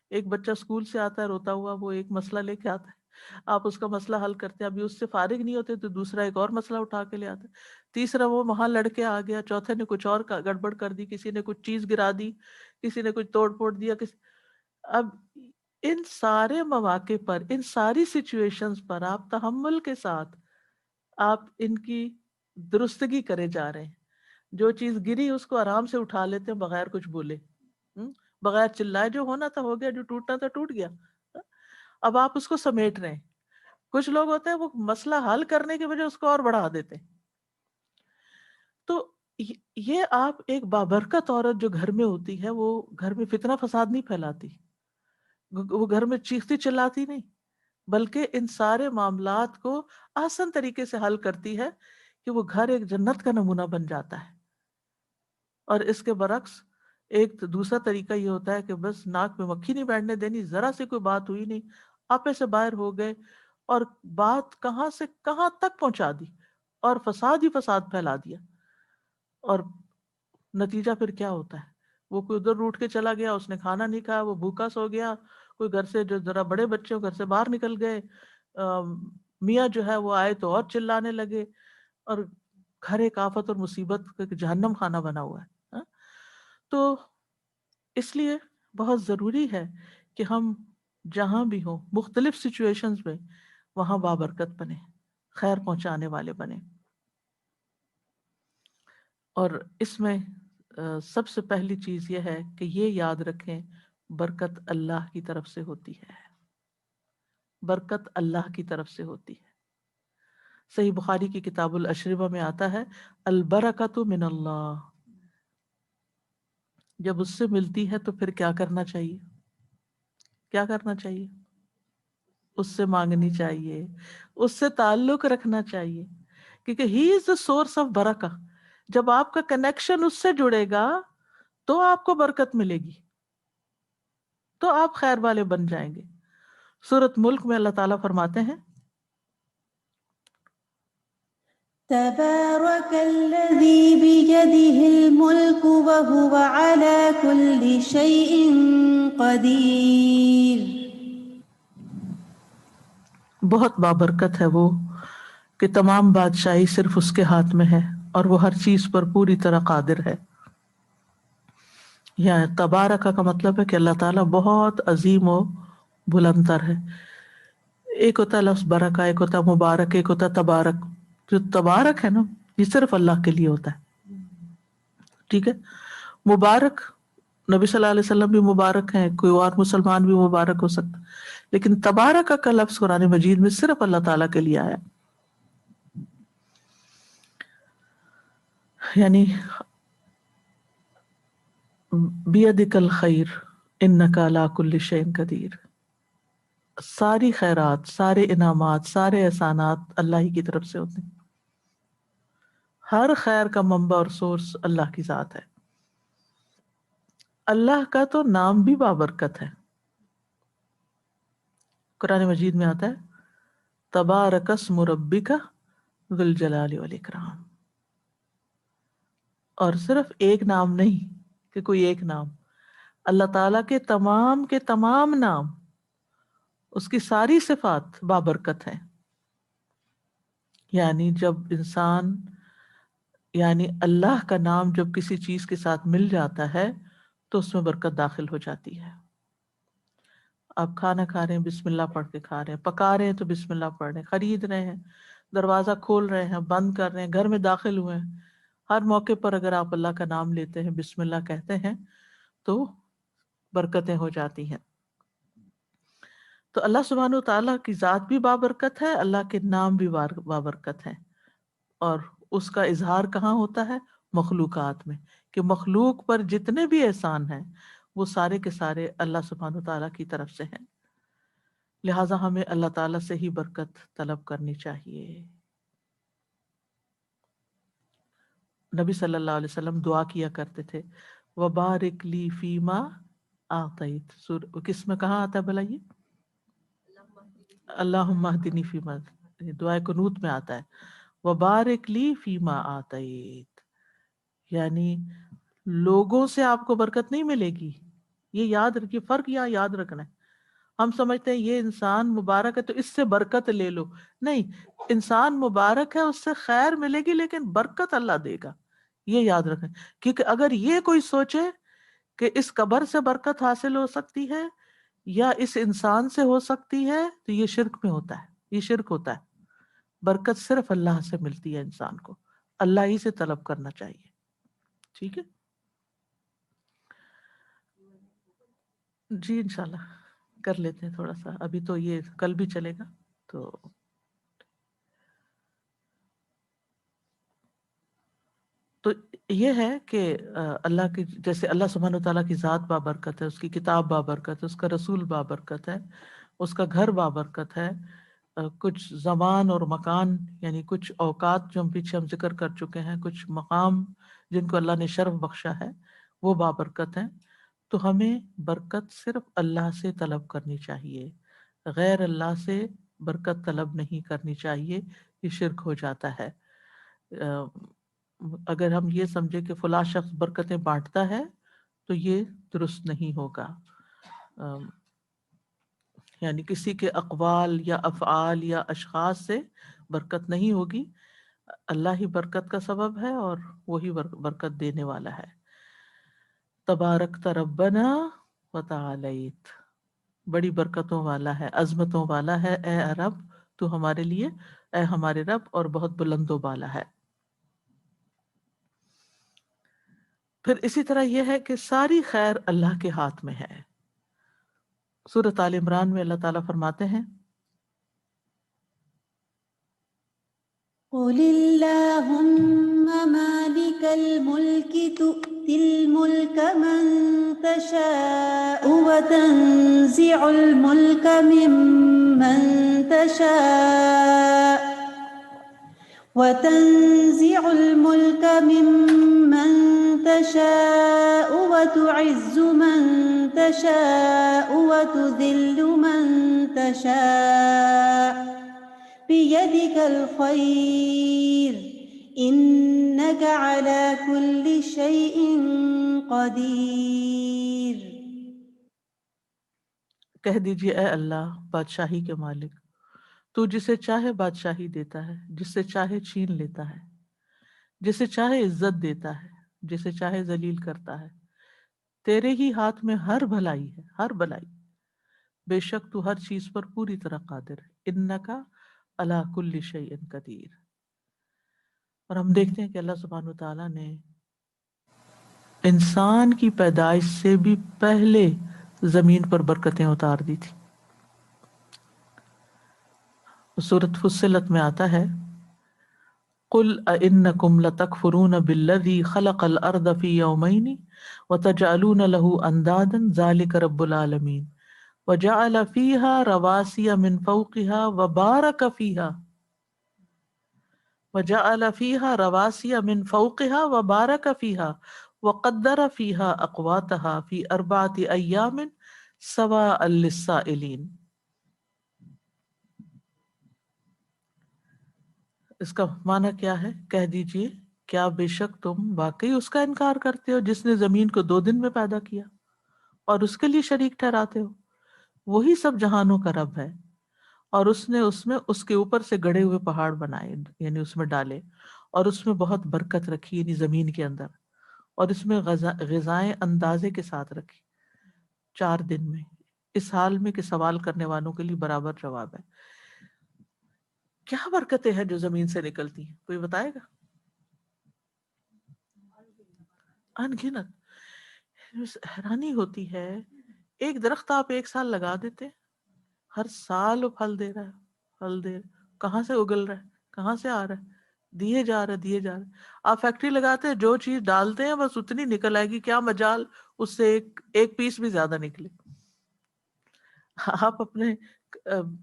ایک بچہ اسکول سے آتا ہے روتا ہوا، وہ ایک مسئلہ لے کے آتا ہے، آپ اس کا مسئلہ حل کرتے ہیں، ابھی اس سے فارغ نہیں ہوتے تو دوسرا ایک اور مسئلہ اٹھا کے لے آتا ہے، تیسرا وہ وہاں لڑکے آ گیا، چوتھے نے کچھ اور گڑبڑ کر دی، کسی نے کچھ چیز گرا دی، کسی نے کچھ توڑ پھوڑ دیا، اب ان سارے مواقع پر، ان ساری سچویشنز پر آپ تحمل کے ساتھ آپ ان کی درستگی کرے جا رہے ہیں۔ جو چیز گری اس کو آرام سے اٹھا لیتے ہیں بغیر کچھ بولے، بغیر چلائے، جو ہونا تھا ہو گیا، جو ٹوٹنا تھا ٹوٹ گیا، اب آپ اس کو سمیٹ رہے ہیں۔ کچھ لوگ ہوتے ہیں وہ مسئلہ حل کرنے کے بجائے اس کو اور بڑھا دیتے ہیں۔ تو یہ آپ ایک بابرکت عورت جو گھر میں ہوتی ہے، وہ گھر میں فتنہ فساد نہیں پھیلاتی، وہ گھر میں چیختی چلاتی نہیں، بلکہ ان سارے معاملات کو آسان طریقے سے حل کرتی ہے کہ وہ گھر ایک جنت کا نمونہ بن جاتا ہے۔ اور اس کے برعکس ایک دوسرا طریقہ یہ ہوتا ہے کہ بس ناک میں مکھی نہیں بیٹھنے دینی، ذرا سے کوئی بات ہوئی نہیں، آپے سے باہر ہو گئے اور بات کہاں سے کہاں تک پہنچا دی اور فساد ہی فساد پھیلا دیا۔ اور نتیجہ پھر کیا ہوتا ہے؟ وہ کوئی ادھر روٹ کے چلا گیا، اس نے کھانا نہیں کھایا، وہ بھوکا سو گیا، کوئی گھر سے جو ذرا بڑے بچے ہو گھر سے باہر نکل گئے، میاں جو ہے وہ آئے تو اور چلانے لگے، اور گھر ایک آفت اور مصیبت کا جہنم خانہ بنا ہوا ہے۔ تو اس لیے بہت ضروری ہے کہ ہم جہاں بھی ہوں، مختلف سچویشنز میں، وہاں بابرکت بنے، خیر پہنچانے والے بنے۔ اور اس میں سب سے پہلی چیز یہ ہے کہ یہ یاد رکھیں، برکت اللہ کی طرف سے ہوتی ہے، برکت اللہ کی طرف سے ہوتی ہے۔ صحیح بخاری کی کتاب الاشربہ میں آتا ہے، البرکۃ من اللہ۔ جب اس سے ملتی ہے تو پھر کیا کرنا چاہیے؟ کیا کرنا چاہیے؟ اس سے مانگنی چاہیے، اس سے تعلق رکھنا چاہیے، کیونکہ ہی از دا سورس آف برکہ۔ جب آپ کا کنیکشن اس سے جڑے گا تو آپ کو برکت ملے گی، تو آپ خیر والے بن جائیں گے۔ سورۃ ملک میں اللہ تعالیٰ فرماتے ہیں، تبارك الذي بيده الملك وهو على كل شيء قدير۔ بہت بابرکت ہے وہ کہ تمام بادشاہی صرف اس کے ہاتھ میں ہے اور وہ ہر چیز پر پوری طرح قادر ہے۔ یا تبارک کا مطلب ہے کہ اللہ تعالیٰ بہت عظیم و بلند تر ہے۔ ایک ہوتا ہے لفظ برکہ، ایک ہوتا ہے مبارک، ایک ہوتا ہے تبارک۔ جو تبارک ہے نا، یہ صرف اللہ کے لیے ہوتا ہے، ٹھیک ہے۔ مبارک، نبی صلی اللہ علیہ وسلم بھی مبارک ہیں، کوئی اور مسلمان بھی مبارک ہو سکتا، لیکن تبارک کا لفظ قرآن مجید میں صرف اللہ تعالیٰ کے لیے آیا، یعنی بیدک الخیر انک علی کل شیء قدیر۔ ساری خیرات، سارے انعامات، سارے احسانات اللہ ہی کی طرف سے ہوتے ہیں۔ ہر خیر کا منبع اور سورس اللہ کی ذات ہے۔ اللہ کا تو نام بھی بابرکت ہے۔ قرآن مجید میں آتا ہے، تبارک اسم ربک ذو الجلال والاکرام۔ اور صرف ایک نام نہیں کہ کوئی ایک نام، اللہ تعالیٰ کے تمام نام، اس کی ساری صفات بابرکت ہیں۔ یعنی جب انسان یعنی اللہ کا نام جب کسی چیز کے ساتھ مل جاتا ہے تو اس میں برکت داخل ہو جاتی ہے. آپ کھانا کھا رہے ہیں بسم اللہ پڑھ کے کھا رہے ہیں، پکا رہے ہیں تو بسم اللہ پڑھ رہے ہیں، خرید رہے ہیں، دروازہ کھول رہے ہیں، بند کر رہے ہیں، گھر میں داخل ہوئے ہیں، ہر موقع پر اگر آپ اللہ کا نام لیتے ہیں، بسم اللہ کہتے ہیں تو برکتیں ہو جاتی ہیں. تو اللہ سبحانہ و تعالیٰ کی ذات بھی بابرکت ہے، اللہ کے نام بھی بابرکت ہے. اور اس کا اظہار کہاں ہوتا ہے؟ مخلوقات میں، کہ مخلوق پر جتنے بھی احسان ہیں وہ سارے کے سارے اللہ سبحانہ و تعالیٰ کی طرف سے ہیں. لہٰذا ہمیں اللہ تعالیٰ سے ہی برکت طلب کرنی چاہیے. نبی صلی اللہ علیہ وسلم دعا کیا کرتے تھے وبارک لی فیما آتیت. کس میں کہاں آتا ہے بھلا یہ؟ اللہم اہدنی فیما، دعائے قنوت میں آتا ہے وبارک لی فیما آتیت. یعنی لوگوں سے آپ کو برکت نہیں ملے گی، یہ یاد رکھیے. فرق یہاں یاد رکھنا ہے. ہم سمجھتے ہیں یہ انسان مبارک ہے تو اس سے برکت لے لو. نہیں، انسان مبارک ہے، اس سے خیر ملے گی لیکن برکت اللہ دے گا، یہ یاد رکھیں. کیونکہ اگر یہ کوئی سوچے کہ اس قبر سے برکت حاصل ہو سکتی ہے یا اس انسان سے ہو سکتی ہے تو یہ شرک میں ہوتا ہے، یہ شرک ہوتا ہے. برکت صرف اللہ سے ملتی ہے، انسان کو اللہ ہی سے طلب کرنا چاہیے. ٹھیک ہے جی، انشاءاللہ کر لیتے ہیں تھوڑا سا. ابھی تو یہ کل بھی چلے گا. تو یہ ہے کہ اللہ کی، جیسے اللہ سبحانہ وتعالیٰ کی ذات بابرکت ہے، اس کی کتاب بابرکت ہے، اس کا رسول بابرکت ہے، اس کا گھر بابرکت ہے. کچھ زمان اور مکان یعنی کچھ اوقات جو ہم پیچھے ذکر کر چکے ہیں، کچھ مقام جن کو اللہ نے شرف بخشا ہے وہ بابرکت ہیں. تو ہمیں برکت صرف اللہ سے طلب کرنی چاہیے، غیر اللہ سے برکت طلب نہیں کرنی چاہیے، یہ شرک ہو جاتا ہے. اگر ہم یہ سمجھے کہ فلاں شخص برکتیں بانٹتا ہے تو یہ درست نہیں ہوگا. یعنی کسی کے اقوال یا افعال یا اشخاص سے برکت نہیں ہوگی، اللہ ہی برکت کا سبب ہے اور وہی برکت دینے والا ہے. تبارکت ربنا وتعالیت، بڑی برکتوں والا ہے، عظمتوں والا ہے اے رب تو ہمارے لیے، اے ہمارے رب، اور بہت بلند و بالا ہے. پھر اسی طرح یہ ہے کہ ساری خیر اللہ کے ہاتھ میں ہے. سورۃ آل عمران میں اللہ تعالیٰ فرماتے ہیں قل اللهم مالك الملك تؤتي الملك من تشاء وتنزع الملك ممن تشاء وتعز من تشاء وتذل من تشاء بيدك الخير إنك على كل شيء قدير. کہہ دیجیے اے اللہ بادشاہی کے مالک، تو جسے چاہے بادشاہی دیتا ہے، جس سے چاہے چھین لیتا ہے، جسے چاہے عزت دیتا ہے، جسے چاہے ذلیل کرتا ہے. تیرے ہی ہاتھ میں ہر بھلائی ہے، ہر بھلائی، بے شک تو ہر چیز پر پوری طرح قادر ہے. انکا علی کل شیء قدیر. اور ہم دیکھتے ہیں کہ اللہ سبحانہ وتعالیٰ نے انسان کی پیدائش سے بھی پہلے زمین پر برکتیں اتار دی تھی. سورۃ فصلت میں آتا ہے قل اَإِنَّكُمْ لَتَكْفُرُونَ بِالَّذِي خَلَقَ الْأَرْضَ فِي يَوْمَيْنِ وَتَجْعَلُونَ لَهُ أَنْدَادًا ذَلِكَ رَبُّ الْعَالَمِينَ وَجَعَلَ فِيهَا رَوَاسِيَ مِنْ فَوْقِهَا وَبَارَكَ فِيهَا وَقَدَّرَ فِيهَا أَقْوَاتَهَا فِي 4 أَيَّامٍ سَوَاءً لِلسَّائِلِينَ. اس کا معنی کیا ہے؟ کہہ دیجئے کیا بے شک تم واقعی اس کا انکار کرتے ہو جس نے زمین کو 2 دن میں پیدا کیا اور اس کے لیے شریک ٹھہراتے ہو؟ وہی سب جہانوں کا رب ہے، اور اس نے اس میں اس کے اوپر سے گڑے ہوئے پہاڑ بنائے، یعنی اس میں ڈالے، اور اس میں بہت برکت رکھی، یعنی زمین کے اندر، اور اس میں غذائیں اندازے کے ساتھ رکھی 4 دن میں، اس حال میں کہ سوال کرنے والوں کے لیے برابر جواب ہے۔ کیا برکتیں ہیں جو زمین سے نکلتی ہیں، کوئی بتائے گا؟ ان گنت۔ حیرانی ہوتی ہے، ایک درخت آپ ایک سال لگا دیتے، ہر سال وہ پھل دے رہا ہے، پھل دے رہا ہے، کہاں سے اگل رہا ہے، کہاں سے آ رہا ہے، دیے جا رہا ہے، دیے جا رہا ہے۔ آپ فیکٹری لگاتے ہیں، جو چیز ڈالتے ہیں بس اتنی نکل آئے گی، کیا مجال اس سے ایک پیس بھی زیادہ نکلے۔ آپ اپنے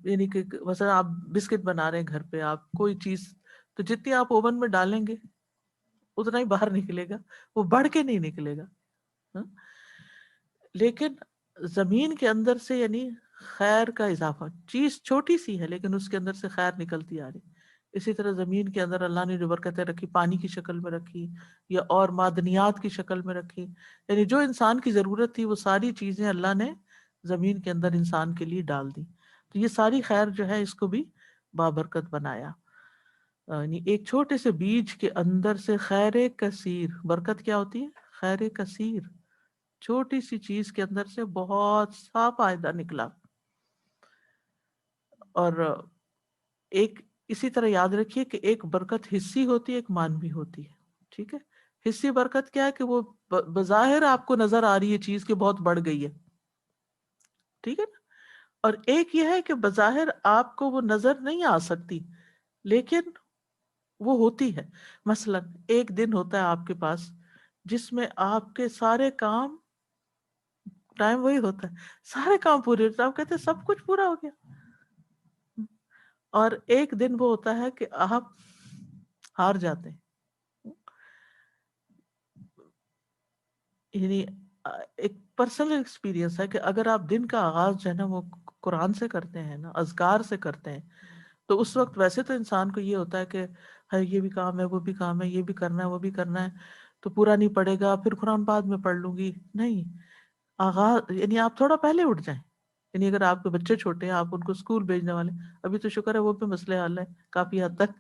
یعنی کہ مثلا آپ بسکٹ بنا رہے ہیں گھر پہ، آپ کوئی چیز تو جتنی آپ اوون میں ڈالیں گے اتنا ہی باہر نکلے گا، وہ بڑھ کے نہیں نکلے گا۔ ہاں؟ لیکن زمین کے اندر سے یعنی خیر کا اضافہ، چیز چھوٹی سی ہے لیکن اس کے اندر سے خیر نکلتی آ رہی۔ اسی طرح زمین کے اندر اللہ نے جو برکتیں رکھی، پانی کی شکل میں رکھی یا اور معدنیات کی شکل میں رکھی، یعنی جو انسان کی ضرورت تھی وہ ساری چیزیں اللہ نے زمین کے اندر انسان کے لیے ڈال دی۔ تو یہ ساری خیر جو ہے اس کو بھی بابرکت بنایا۔ یعنی ایک چھوٹے سے بیج کے اندر سے خیر کثیر، برکت کیا ہوتی ہے؟ خیر کثیر، چھوٹی سی چیز کے اندر سے بہت سا فائدہ نکلا۔ اور ایک اسی طرح یاد رکھیے کہ ایک برکت حصی ہوتی ہے، ایک مانوی ہوتی ہے، ٹھیک ہے؟ حصی برکت کیا ہے کہ وہ بظاہر آپ کو نظر آ رہی ہے چیز کہ بہت بڑھ گئی ہے، ٹھیک ہے نا؟ اور ایک یہ ہے کہ بظاہر آپ کو وہ نظر نہیں آ سکتی لیکن وہ ہوتی ہے۔ مثلا ایک دن ہوتا ہے آپ کے پاس جس میں آپ کے سارے کام، ٹائم وہی ہوتا ہے، سارے کام پورے ہوتے ہیں، آپ کہتے ہیں سب کچھ پورا ہو گیا۔ اور ایک دن وہ ہوتا ہے کہ آپ ہار جاتے ہیں۔ یعنی ایک پرسنل ایکسپیرینس ہے کہ اگر آپ دن کا آغاز جو ہے نا وہ قرآن سے کرتے ہیں نا، اذکار سے کرتے ہیں، تو اس وقت ویسے تو انسان کو یہ ہوتا ہے کہ یہ بھی کام ہے، وہ بھی کام ہے، یہ بھی کرنا ہے، وہ بھی کرنا ہے، تو پورا نہیں پڑے گا، پھر قرآن بعد میں پڑھ لوں گی۔ نہیں، آغاز یعنی آپ تھوڑا پہلے اٹھ جائیں۔ یعنی اگر آپ کے بچے چھوٹے ہیں، آپ ان کو اسکول بھیجنے والے، ابھی تو شکر ہے وہ بھی مسئلے حل ہے کافی حد تک،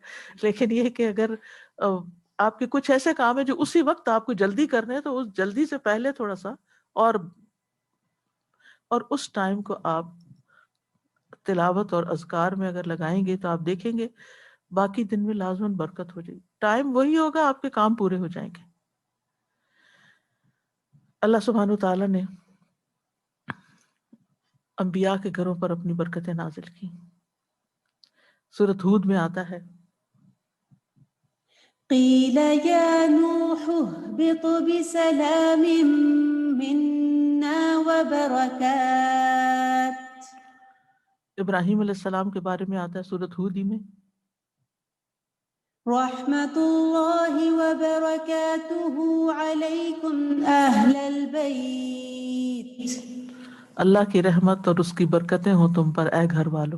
لیکن یہ کہ اگر آپ کے کچھ ایسے کام ہیں جو اسی وقت آپ کو جلدی کرنے ہیں، تو اس جلدی سے پہلے تھوڑا سا اور اس ٹائم کو آپ تلاوت اور اذکار میں اگر لگائیں گے تو آپ دیکھیں گے باقی دن میں لازماً برکت ہو جائے گی، ٹائم وہی ہوگا، آپ کے کام پورے ہو جائیں گے۔ اللہ سبحانہ و تعالیٰ نے انبیاء کے گھروں پر اپنی برکتیں نازل کی۔ سورۃ ہود میں آتا ہے قیل یا نوح اہبط بسلام منا وبرکات۔ ابراہیم علیہ السلام کے بارے میں آتا ہے سورۃ ہود ہی میں، رحمت اللہ وبرکاتہ علیکم اہل البیت۔ اللہ کی رحمت اور اس کی برکتیں ہوں تم پر اے گھر والو۔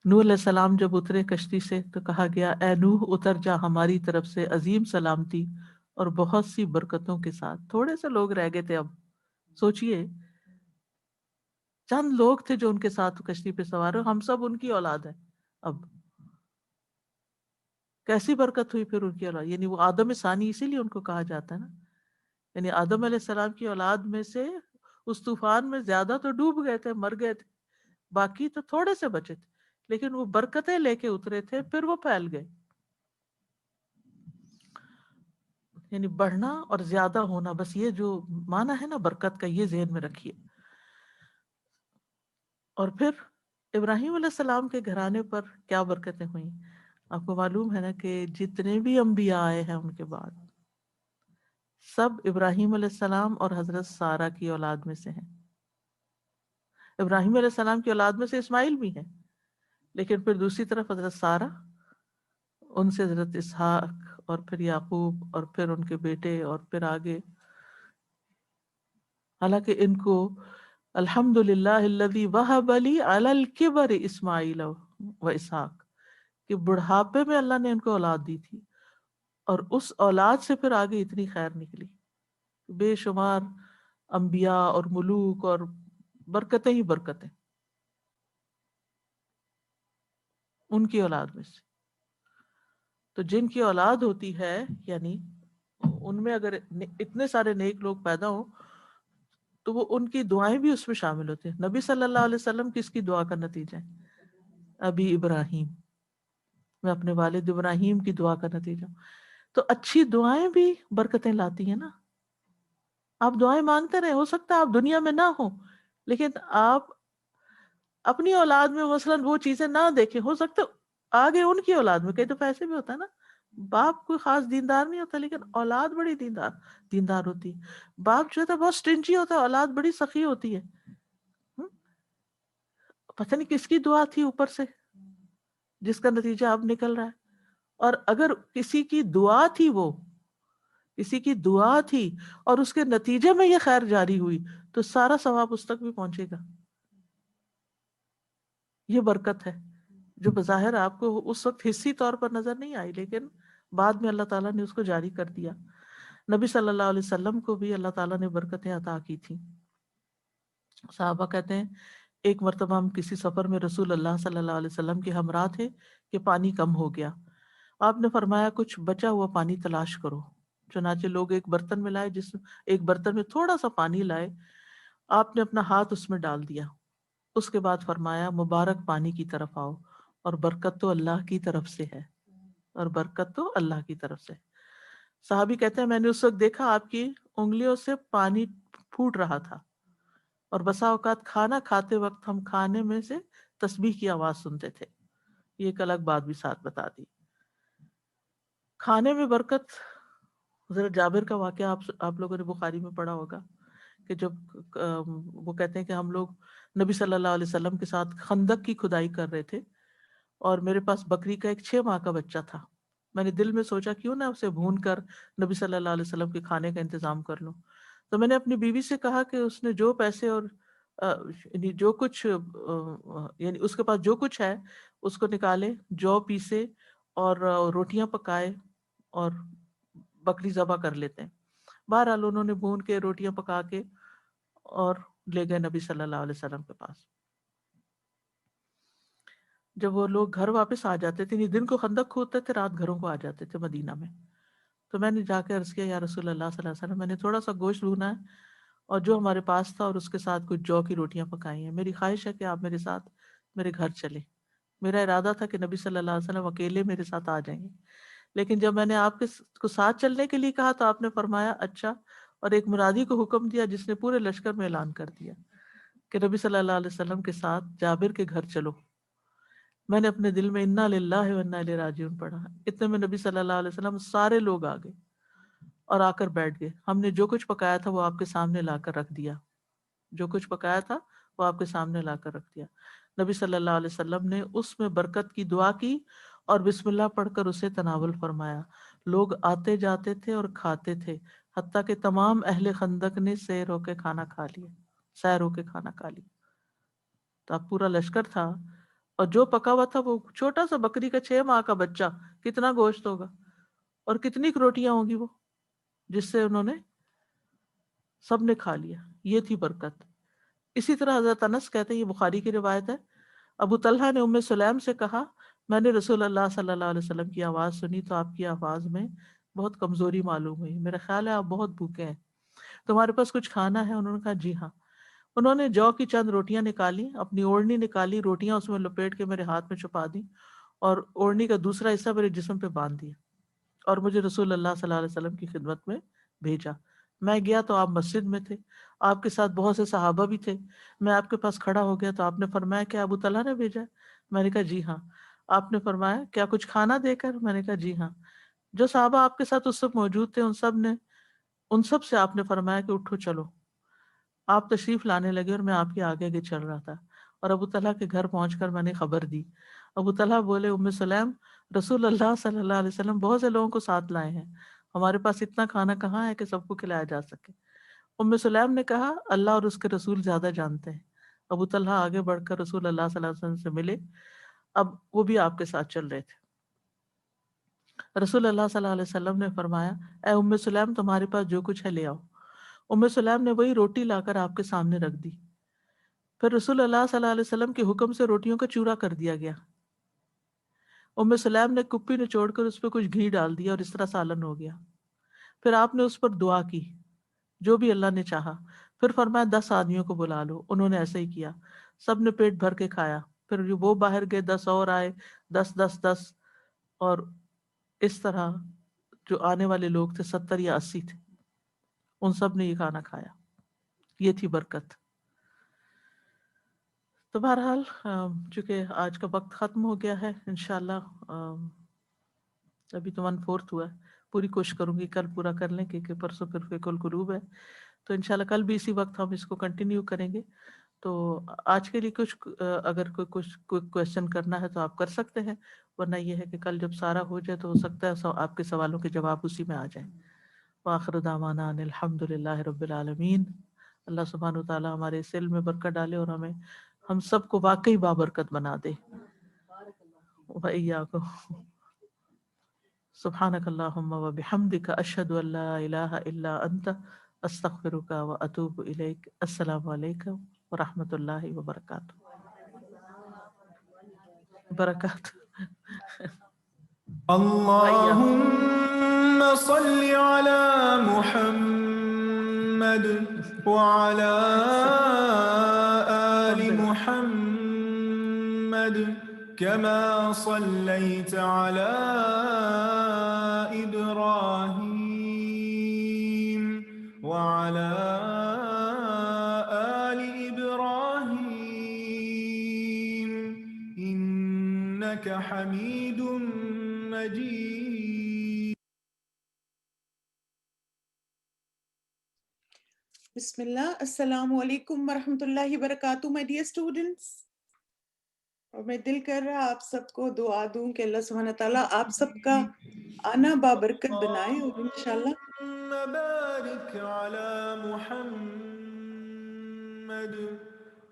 نوح علیہ السلام جب اترے کشتی سے تو کہا گیا اے نوح اتر جا ہماری طرف سے عظیم سلامتی اور بہت سی برکتوں کے ساتھ۔ تھوڑے سے لوگ رہ گئے تھے، اب سوچئے چند لوگ تھے جو ان کے ساتھ کشتی پہ سوار ہو، ہم سب ان کی اولاد ہیں۔ اب کیسی برکت ہوئی پھر ان کی اولاد، یعنی وہ آدم ثانی اسی لیے ان کو کہا جاتا ہے نا، یعنی آدم علیہ السلام کی اولاد میں سے اس طوفان میں زیادہ تو ڈوب گئے تھے، مر گئے تھے، باقی تو تھوڑے سے بچے تھے، لیکن وہ برکتیں لے کے اترے تھے، پھر وہ پھیل گئے۔ یعنی بڑھنا اور زیادہ ہونا، بس یہ جو معنی ہے نا برکت کا، یہ ذہن میں رکھیے۔ اور پھر ابراہیم علیہ السلام کے گھرانے پر کیا برکتیں ہوئیں؟ آپ کو معلوم ہے نا کہ جتنے بھی انبیاء آئے ہیں ان کے بعد سب ابراہیم علیہ السلام اور حضرت سارہ کی اولاد میں سے ہیں۔ ابراہیم علیہ السلام کی اولاد میں سے اسماعیل بھی ہیں، لیکن پھر دوسری طرف حضرت سارہ، ان سے حضرت اسحاق اور پھر یعقوب اور پھر ان کے بیٹے اور پھر آگے، حالانکہ ان کو الحمدللہ الذی وہب لی علی الکبر اسماعیل و اسحاق، کہ بڑھاپے میں اللہ نے ان کو اولاد دی تھی، اور اس اولاد سے پھر آگے اتنی خیر نکلی، بے شمار انبیاء اور ملوک اور برکتیں ہی برکتیں ان کی اولاد میں سے۔ تو جن کی اولاد ہوتی ہے یعنی ان میں اگر اتنے سارے نیک لوگ پیدا ہوں تو وہ ان کی دعائیں بھی اس میں شامل ہوتی ہیں. نبی صلی اللہ علیہ وسلم کس کی دعا کا نتیجہ ہے؟ ابی ابراہیم، میں اپنے والد ابراہیم کی دعا کا نتیجہ ہوں. تو اچھی دعائیں بھی برکتیں لاتی ہیں نا. آپ دعائیں مانگتے رہے، ہو سکتا ہے آپ دنیا میں نہ ہو لیکن آپ اپنی اولاد میں مثلاً وہ چیزیں نہ دیکھیں، ہو سکتا ہے آگے ان کی اولاد میں. کئی تو ایسے بھی ہوتا ہے نا، باپ کوئی خاص دیندار نہیں ہوتا لیکن اولاد بڑی دیندار ہوتی ہے. باپ جو ہوتا ہے بہت سٹنجی ہوتا ہے، اولاد بڑی سخی ہوتی ہے. پتہ نہیں کس کی دعا تھی اوپر سے جس کا نتیجہ اب نکل رہا ہے. اور اگر کسی کی دعا تھی، وہ کسی کی دعا تھی اور اس کے نتیجے میں یہ خیر جاری ہوئی تو سارا ثواب اس تک بھی پہنچے گا. یہ برکت ہے جو بظاہر آپ کو اس وقت حصی طور پر نظر نہیں آئی لیکن بعد میں اللہ تعالیٰ نے اس کو جاری کر دیا. نبی صلی اللہ علیہ وسلم کو بھی اللہ تعالیٰ نے برکتیں عطا کی تھی. صحابہ کہتے ہیں ایک مرتبہ ہم کسی سفر میں رسول اللہ صلی اللہ علیہ وسلم کے ہمراہ تھے کہ پانی کم ہو گیا. آپ نے فرمایا کچھ بچا ہوا پانی تلاش کرو. چنانچہ لوگ ایک برتن میں لائے، ایک برتن میں تھوڑا سا پانی لائے. آپ نے اپنا ہاتھ اس میں ڈال دیا. اس کے بعد فرمایا مبارک پانی کی طرف آؤ اور برکت تو اللہ کی طرف سے ہے، اور برکت تو اللہ کی طرف سے. صحابی کہتے ہیں میں نے اس وقت دیکھا آپ کی انگلیوں سے پانی پھوٹ رہا تھا، اور بسا اوقات کھانا کھاتے وقت ہم کھانے میں سے تسبیح کی آواز سنتے تھے. یہ ایک الگ بات بھی ساتھ بتا دی. کھانے میں برکت، حضرت جابر کا واقعہ آپ لوگوں نے بخاری میں پڑھا ہوگا کہ جب وہ کہتے ہیں کہ ہم لوگ نبی صلی اللہ علیہ وسلم کے ساتھ خندق کی کھدائی کر رہے تھے اور میرے پاس بکری کا ایک 6 ماہ کا بچہ تھا. میں نے دل میں سوچا کیوں نہ اسے بھون کر نبی صلی اللہ علیہ وسلم کے کھانے کا انتظام کر لوں. تو میں نے اپنی بیوی سے کہا کہ اس نے جو پیسے اور یعنی جو کچھ یعنی اس کے پاس جو کچھ ہے اس کو نکالے، جو پیسے اور روٹیاں پکائے اور بکری ذبح کر لیتے ہیں. بہرحال انہوں نے بھون کے روٹیاں پکا کے اور لے گئے نبی صلی اللہ علیہ وسلم کے پاس. جب وہ لوگ گھر واپس آ جاتے تھے، دن کو خندق کھودتے تھے، رات گھروں کو آ جاتے تھے مدینہ میں. تو میں نے جا کے عرض کیا یا رسول اللہ صلی اللہ علیہ وسلم، میں نے تھوڑا سا گوشت بھونا ہے اور جو ہمارے پاس تھا اور اس کے ساتھ کچھ جو کی روٹیاں پکائی ہیں. میری خواہش ہے کہ آپ میرے ساتھ میرے گھر چلیں. میرا ارادہ تھا کہ نبی صلی اللہ علیہ وسلم اکیلے میرے ساتھ آ جائیں گے، لیکن جب میں نے آپ کو ساتھ چلنے کے لیے کہا تو آپ نے فرمایا اچھا، اور ایک منادی کو حکم دیا جس نے پورے لشکر میں اعلان کر دیا کہ نبی صلی اللہ علیہ وسلم کے ساتھ جابر کے گھر چلو. میں نے اپنے دل میں انا للہ و انا الیہ راجعون پڑھا. اتنے میں نبی صلی اللہ علیہ وسلم سارے لوگ آ گئے اور آ کر بیٹھ گئے. ہم نے جو کچھ پکایا تھا وہ آپ کے سامنے لا کر رکھ دیا. جو کچھ پکایا تھا وہ آپ کے سامنے لا کر رکھ دیا. نبی صلی اللہ علیہ وسلم نے اس میں برکت کی دعا کی اور بسم اللہ پڑھ کر اسے تناول فرمایا. لوگ آتے جاتے تھے اور کھاتے تھے حتیٰ کہ تمام اہل خندق نے سیر ہو کے کھانا کھا لیا. تو اب پورا لشکر تھا اور جو پکا ہوا تھا وہ چھوٹا سا بکری کا 6 ماہ کا بچہ، کتنا گوشت ہوگا اور کتنی روٹیاں ہوں گی وہ، جس سے انہوں نے سب نے کھا لیا. یہ تھی برکت. اسی طرح حضرت انس کہتے ہیں، یہ بخاری کی روایت ہے، ابو طلحہ نے ام سلیم سے کہا میں نے رسول اللہ صلی اللہ علیہ وسلم کی آواز سنی تو آپ کی آواز میں بہت کمزوری معلوم ہوئی. میرا خیال ہے آپ بہت بھوکے ہیں، تمہارے پاس کچھ کھانا ہے؟ انہوں نے کہا جی ہاں. انہوں نے جو کی چند روٹیاں نکالی، اپنی اوڑھنی نکالی، روٹیاں اس میں لپیٹ کے میرے ہاتھ میں چھپا دی اور اوڑھنی کا دوسرا حصہ میرے جسم پہ باندھ دیا اور مجھے رسول اللہ صلی اللہ علیہ وسلم کی خدمت میں بھیجا. میں گیا تو آپ مسجد میں تھے، آپ کے ساتھ بہت سے صحابہ بھی تھے. میں آپ کے پاس کھڑا ہو گیا تو آپ نے فرمایا کہ ابو طلحہ نے بھیجا؟ میں نے کہا جی ہاں. آپ نے فرمایا کیا کچھ کھانا دے کر؟ میں نے کہا جی ہاں. جو صحابہ آپ کے ساتھ اس وقت موجود تھے ان سب سے آپ نے فرمایا کہ اٹھو چلو. آپ تشریف لانے لگے اور میں آپ کے آگے آگے چل رہا تھا اور ابو طلحہ کے گھر پہنچ کر میں نے خبر دی. ابو طلحہ بولے ام سلیم، رسول اللہ صلی اللہ علیہ وسلم بہت سے لوگوں کو ساتھ لائے ہیں، ہمارے پاس اتنا کھانا کہاں ہے کہ سب کو کھلایا جا سکے. ام سلیم نے کہا اللہ اور اس کے رسول زیادہ جانتے ہیں. ابو طلحہ آگے بڑھ کر رسول اللہ صلی اللہ علیہ وسلم سے ملے. اب وہ بھی آپ کے ساتھ چل رہے تھے. رسول اللہ صلی اللہ علیہ وسلم نے فرمایا اے ام سلیم تمہارے پاس جو کچھ ہے لے آؤ. ام سلیم نے وہی روٹی لا کر آپ کے سامنے رکھ دی. پھر رسول اللہ صلی اللہ علیہ وسلم کے حکم سے روٹیوں کا چورا کر دیا گیا ام سلیم نے کپی نچوڑ کر اس پہ کچھ گھی ڈال دیا اور اس طرح سالن ہو گیا. پھر آپ نے اس پر دعا کی جو بھی اللہ نے چاہا. پھر فرمایا 10 آدمیوں کو بلا لو. انہوں نے ایسے ہی کیا, سب نے پیٹ بھر کے کھایا. پھر وہ باہر گئے, 10 اور آئے, 10 اور اس طرح جو آنے والے لوگ تھے 70 یا 80 تھے, ان سب نے یہ کھانا کھایا. یہ تھی برکت. تو بہرحال چونکہ آج کا وقت ختم ہو گیا ہے, انشاءاللہ ابھی تو 1/4 ہوا ہے, پوری کوشش کروں گی کل پورا کر لیں کیونکہ پرسوں پھر فقہ القلوب ہے. تو انشاءاللہ کل بھی اسی وقت ہم اس کو کنٹینیو کریں گے. تو آج کے لیے کچھ اگر کوئی کویشچن کرنا ہے تو آپ کر سکتے ہیں, ورنہ یہ ہے کہ کل جب سارا ہو جائے تو ہو سکتا ہے آپ کے سوالوں کے جواب اسی میں آ جائیں. وآخر دعوانا ان الحمد للہ رب العالمین. اللہ سبحانہ وتعالی ہمارے اس علم میں برکت ڈالے اور ہم سب کو واقعی بابرکت بنا دے. وإیاکم. سبحانک اللہم وبحمدک اشہد ان لا الہ الا انت استغفرک واتوب الیک. السلام علیکم ورحمۃ اللہ وبرکاتہ. اللهم صل على محمد وعلى آل محمد كما صليت على إبراهيم وعلى آل إبراهيم إنك حميد مجيد. بسم اللہ. السلام علیکم ورحمۃ اللہ وبرکاتہ مائی ڈیئر اسٹوڈنٹس. اور میں دل کر رہا آپ سب کو دعا دوں کہ اللہ سبحانہ تعالیٰ آپ سب کا آنا بابرکت بنائے, اور انشاءاللہ بارك على محمد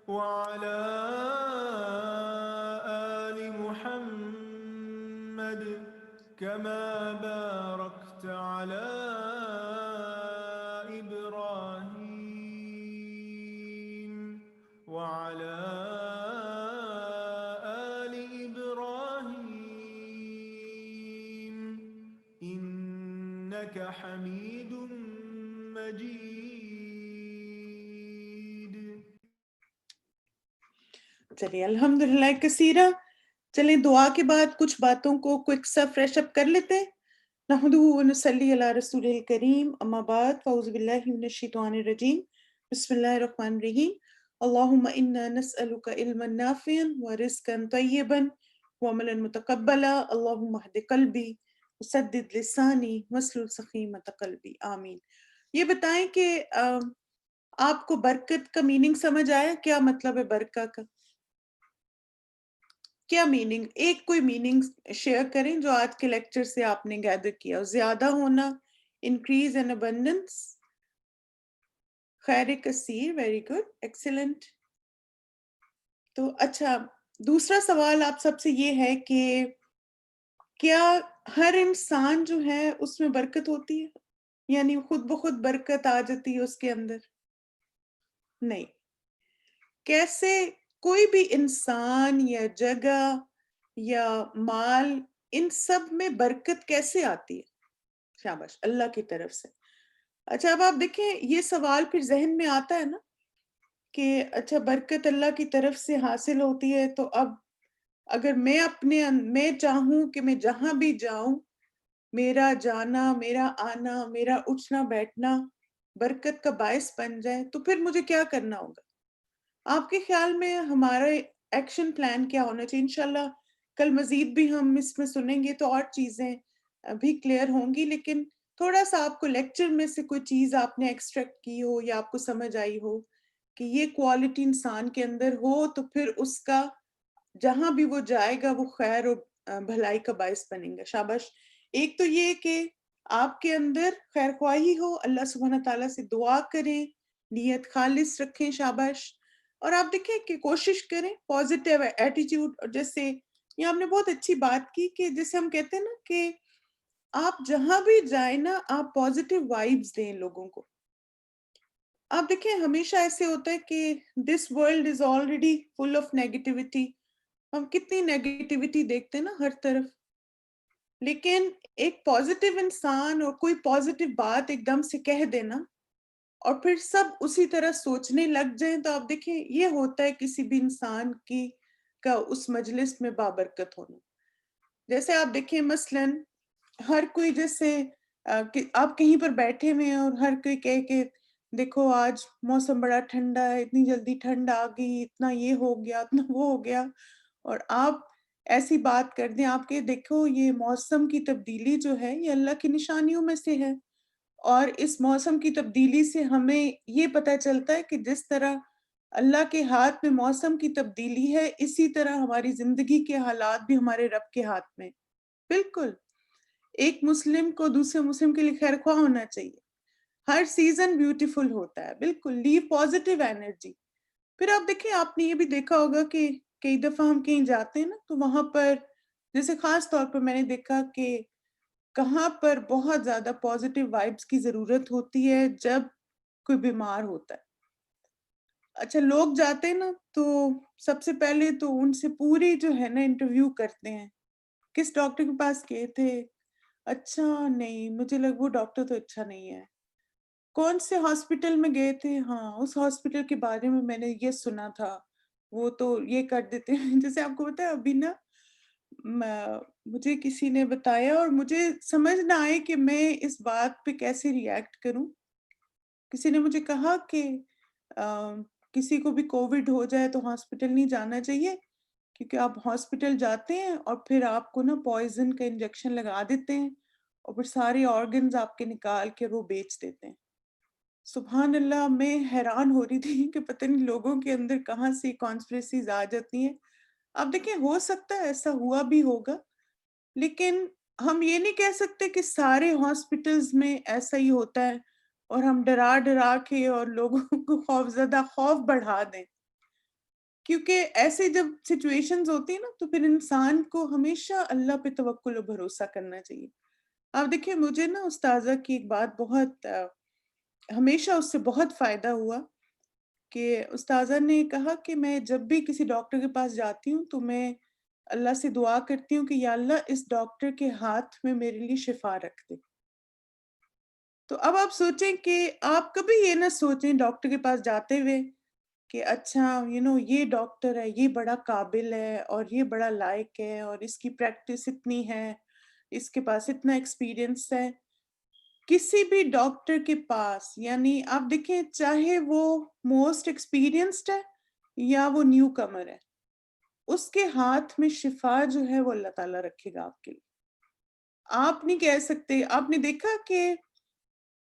وعلى آل محمد كما باركت على إبراهيم وعلى آل إبراهيم إنك حميد مجيد. چلیے الحمدللہ کثیرہ. چلیں دعا کے بعد کچھ باتوں کو کوئک سا فریش اپ کر لیتے ہیں. نحمدہ ونصلی علی رسول الکریم. اما بعد فاعوذ باللہ من الشیطان الرجیم. بسم اللہ الرحمن الرحیم. اللہم انا نسألک علما نافعا ورزقا طیبا وعملا متقبلا. اللہم اہد قلبی وسدد لسانی واسلل سخیمۃ قلبی. آمین. یہ بتائیں کہ آپ کو برکت کا میننگ سمجھ آیا؟ کیا مطلب ہے برکت کا؟ کیا میننگ؟ ایک کوئی میننگ شیئر کریں جو آج کے لیکچر سے آپ نے گیدر کیا. زیادہ ہونا, انکریز اینڈ ابنڈنس, خیر کثیر. Very good, excellent. تو اچھا, دوسرا سوال آپ سب سے یہ ہے کہ کیا ہر انسان جو ہے اس میں برکت ہوتی ہے, یعنی خود بخود برکت آ جاتی ہے اس کے اندر؟ نہیں. کیسے کوئی بھی انسان یا جگہ یا مال, ان سب میں برکت کیسے آتی ہے؟ شاباش, اللہ کی طرف سے. اچھا اب آپ دیکھیں یہ سوال پھر ذہن میں آتا ہے نا کہ اچھا برکت اللہ کی طرف سے حاصل ہوتی ہے, تو اب اگر میں چاہوں کہ میں جہاں بھی جاؤں میرا جانا, میرا آنا, میرا اٹھنا بیٹھنا برکت کا باعث بن جائے, تو پھر مجھے کیا کرنا ہوگا؟ آپ کے خیال میں ہمارا ایکشن پلان کیا ہونا چاہیے؟ انشاءاللہ کل مزید بھی ہم اس میں سنیں گے تو اور چیزیں بھی کلیئر ہوں گی, لیکن تھوڑا سا آپ کو لیکچر میں سے کوئی چیز آپ نے ایکسٹریکٹ کی ہو یا آپ کو سمجھ آئی ہو کہ یہ کوالٹی انسان کے اندر ہو تو پھر اس کا جہاں بھی وہ جائے گا وہ خیر اور بھلائی کا باعث بنے گا. شاباش. ایک تو یہ کہ آپ کے اندر خیر خواہی ہو, اللہ سبحانہ تعالیٰ سے دعا کریں, نیت خالص رکھیں. شاباش. اور آپ دیکھیں کہ کوشش کریں پازیٹیو ایٹیٹیوڈ, اور جیسے یہ آپ نے بہت اچھی بات کی کہ جیسے ہم کہتے ہیں نا کہ آپ جہاں بھی جائیں نا آپ پازیٹیو وائبز دیں لوگوں کو. آپ دیکھیں ہمیشہ ایسے ہوتا ہے کہ this world is already full of negativity, ہم کتنی نیگیٹیوٹی دیکھتے ہیں نا ہر طرف. لیکن ایک پازیٹیو انسان اور کوئی پازیٹیو بات ایک دم سے کہہ دینا اور پھر سب اسی طرح سوچنے لگ جائیں, تو آپ دیکھیں یہ ہوتا ہے کسی بھی انسان کی کا اس مجلس میں بابرکت ہونا. جیسے آپ دیکھیں مثلاً ہر کوئی جیسے آپ کہیں پر بیٹھے ہوئے ہیں اور ہر کوئی کہے کہ دیکھو آج موسم بڑا ٹھنڈا ہے, اتنی جلدی ٹھنڈ آ گئی, اتنا یہ ہو گیا, اتنا وہ ہو گیا, اور آپ ایسی بات کر دیں, آپ کے دیکھو یہ موسم کی تبدیلی جو ہے یہ اللہ کی نشانیوں میں سے ہے. اور اس موسم کی تبدیلی سے ہمیں یہ پتہ چلتا ہے کہ جس طرح اللہ کے ہاتھ میں موسم کی تبدیلی ہے, اسی طرح ہماری زندگی کے حالات بھی ہمارے رب کے ہاتھ میں. بالکل ایک مسلم کو دوسرے مسلم کے لیے خیر خواہ ہونا چاہیے. ہر سیزن بیوٹیفل ہوتا ہے. بالکل لیو پازیٹیو انرجی. پھر آپ دیکھیں, آپ نے یہ بھی دیکھا ہوگا کہ کئی دفعہ ہم کہیں جاتے ہیں نا, تو وہاں پر جیسے خاص طور پر میں نے دیکھا کہ کہاں پر بہت زیادہ پازیٹیو وائبس کی ضرورت ہوتی ہے جب کوئی بیمار ہوتا ہے. اچھا لوگ جاتے ہیں نا تو سب سے پہلے تو ان سے پوری جو ہے نا انٹرویو کرتے ہیں, کس ڈاکٹر کے پاس گئے تھے, اچھا نہیں مجھے لگ وہ ڈاکٹر تو اچھا نہیں ہے, کون سے ہاسپٹل میں گئے تھے, ہاں اس ہاسپٹل کے بارے میں میں نے یہ سنا تھا, وہ تو یہ کر دیتے ہیں. جیسے آپ کو پتا ہے ابھی نا مجھے کسی نے بتایا اور مجھے سمجھ نہ آئے کہ میں اس بات پہ کیسے ریئیکٹ کروں. کسی نے مجھے کہا کہ کسی کو بھی کووڈ ہو جائے تو ہاسپٹل نہیں جانا چاہیے, کیونکہ آپ ہاسپٹل جاتے ہیں اور پھر آپ کو نا پوائزن کا انجیکشن لگا دیتے ہیں اور پھر سارے آرگنز آپ کے نکال کے وہ بیچ دیتے ہیں. سبحان اللہ, میں حیران ہو رہی تھی کہ پتہ نہیں لوگوں کے اندر کہاں سے کانسپریسیز آ جاتی ہیں. آپ دیکھیں ہو سکتا ہے ایسا ہوا بھی ہوگا, لیکن ہم یہ نہیں کہہ سکتے کہ سارے ہاسپٹلز میں ایسا ہی ہوتا ہے اور ہم ڈرا ڈرا کے اور لوگوں کو خوف بڑھا دیں. کیونکہ ایسے جب سچویشنز ہوتی ہیں نا تو پھر انسان کو ہمیشہ اللہ پہ توکل و بھروسہ کرنا چاہیے. آپ دیکھیں مجھے نا استاذہ کی ایک بات بہت ہمیشہ اس سے بہت فائدہ ہوا کہ استاذہ نے کہا کہ میں جب بھی کسی ڈاکٹر کے پاس جاتی ہوں تو میں اللہ سے دعا کرتی ہوں کہ یا اللہ اس ڈاکٹر کے ہاتھ میں میرے لیے شفا رکھ دے. تو اب آپ سوچیں کہ آپ کبھی یہ نہ سوچیں ڈاکٹر کے پاس جاتے ہوئے کہ اچھا یہ ڈاکٹر ہے, یہ بڑا قابل ہے اور یہ بڑا لائق ہے اور اس کی پریکٹس اتنی ہے, اس کے پاس اتنا ایکسپیرینس ہے. کسی بھی ڈاکٹر کے پاس یعنی آپ دیکھیں چاہے وہ موسٹ ایکسپیرینسڈ ہے یا وہ نیو کمر ہے, اس کے ہاتھ میں شفا جو ہے وہ اللہ تعالیٰ رکھے گا آپ کے لیے. آپ نہیں کہہ سکتے. آپ نے دیکھا کہ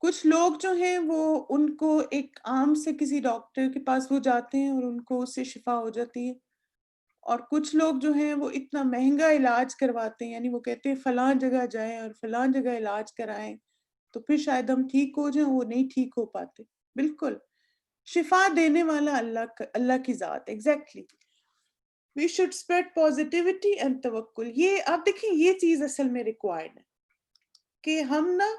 کچھ لوگ جو ہیں وہ ان کو ایک عام سے کسی ڈاکٹر کے پاس وہ جاتے ہیں اور ان کو اس سے شفا ہو جاتی ہے, اور کچھ لوگ جو ہیں وہ اتنا مہنگا علاج کرواتے ہیں, یعنی وہ کہتے ہیں فلاں جگہ جائیں اور فلاں جگہ علاج کرائیں تو پھر شاید ہم ٹھیک ہو جائیں, وہ نہیں ٹھیک ہو پاتے. بالکل شفا دینے والا اللہ کی ذات. Exactly we should spread positivity and توکل. یہ آپ دیکھیں یہ چیز اصل میں ریکوائرڈ ہے کہ ہم نا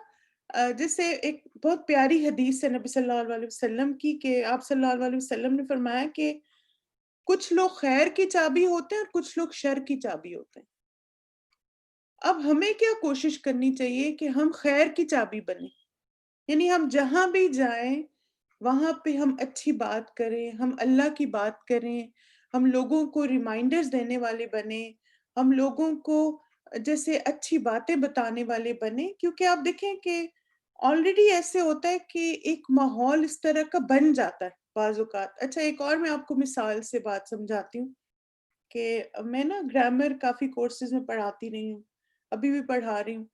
جیسے ایک بہت پیاری حدیث ہے نبی صلی اللہ علیہ وسلم کی کہ آپ صلی اللہ علیہ وسلم نے فرمایا کہ کچھ لوگ خیر کی چابی ہوتے ہیں اور کچھ لوگ شر کی چابی ہوتے ہیں. اب ہمیں کیا کوشش کرنی چاہیے کہ ہم خیر کی چابی بنیں, یعنی ہم جہاں بھی جائیں وہاں پہ ہم اچھی بات کریں, ہم اللہ کی بات کریں, ہم لوگوں کو ریمائنڈرز دینے والے بنیں, ہم لوگوں کو جیسے اچھی باتیں بتانے والے بنیں. کیونکہ آپ دیکھیں کہ آلریڈی ایسے ہوتا ہے کہ ایک ماحول اس طرح کا بن جاتا ہے بعض اوقات. اچھا ایک اور میں آپ کو مثال سے بات سمجھاتی ہوں کہ میں نا گرامر کافی کورسز میں پڑھاتی رہی ہوں, ابھی بھی پڑھا رہی ہوں.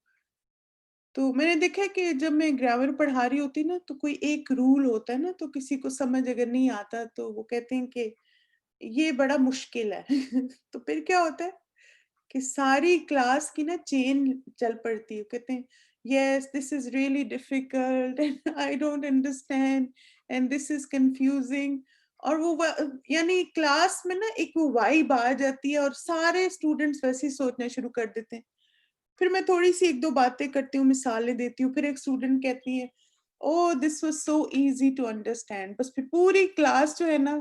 تو میں نے دیکھا کہ جب میں گرامر پڑھا رہی ہوتی نا تو کوئی ایک رول ہوتا ہے نا, تو کسی کو سمجھ اگر نہیں آتا تو وہ کہتے ہیں کہ یہ بڑا مشکل ہے. تو پھر کیا ہوتا ہے کہ ساری کلاس کی نا چین چل پڑتی ہے, کہتے ہیں yes this is really difficult and I don't understand and this is confusing. اور وہ یعنی کلاس میں نا ایک وہ وائب آ جاتی ہے اور سارے اسٹوڈنٹس ویسے ہی سوچنا شروع کر دیتے ہیں. پھر میں تھوڑی سی ایک دو باتیں کرتی ہوں, مثالیں دیتی ہوں, پھر ایک اسٹوڈنٹ کہتی ہے oh this was so easy to understand. بس پھر پوری کلاس جو ہے نا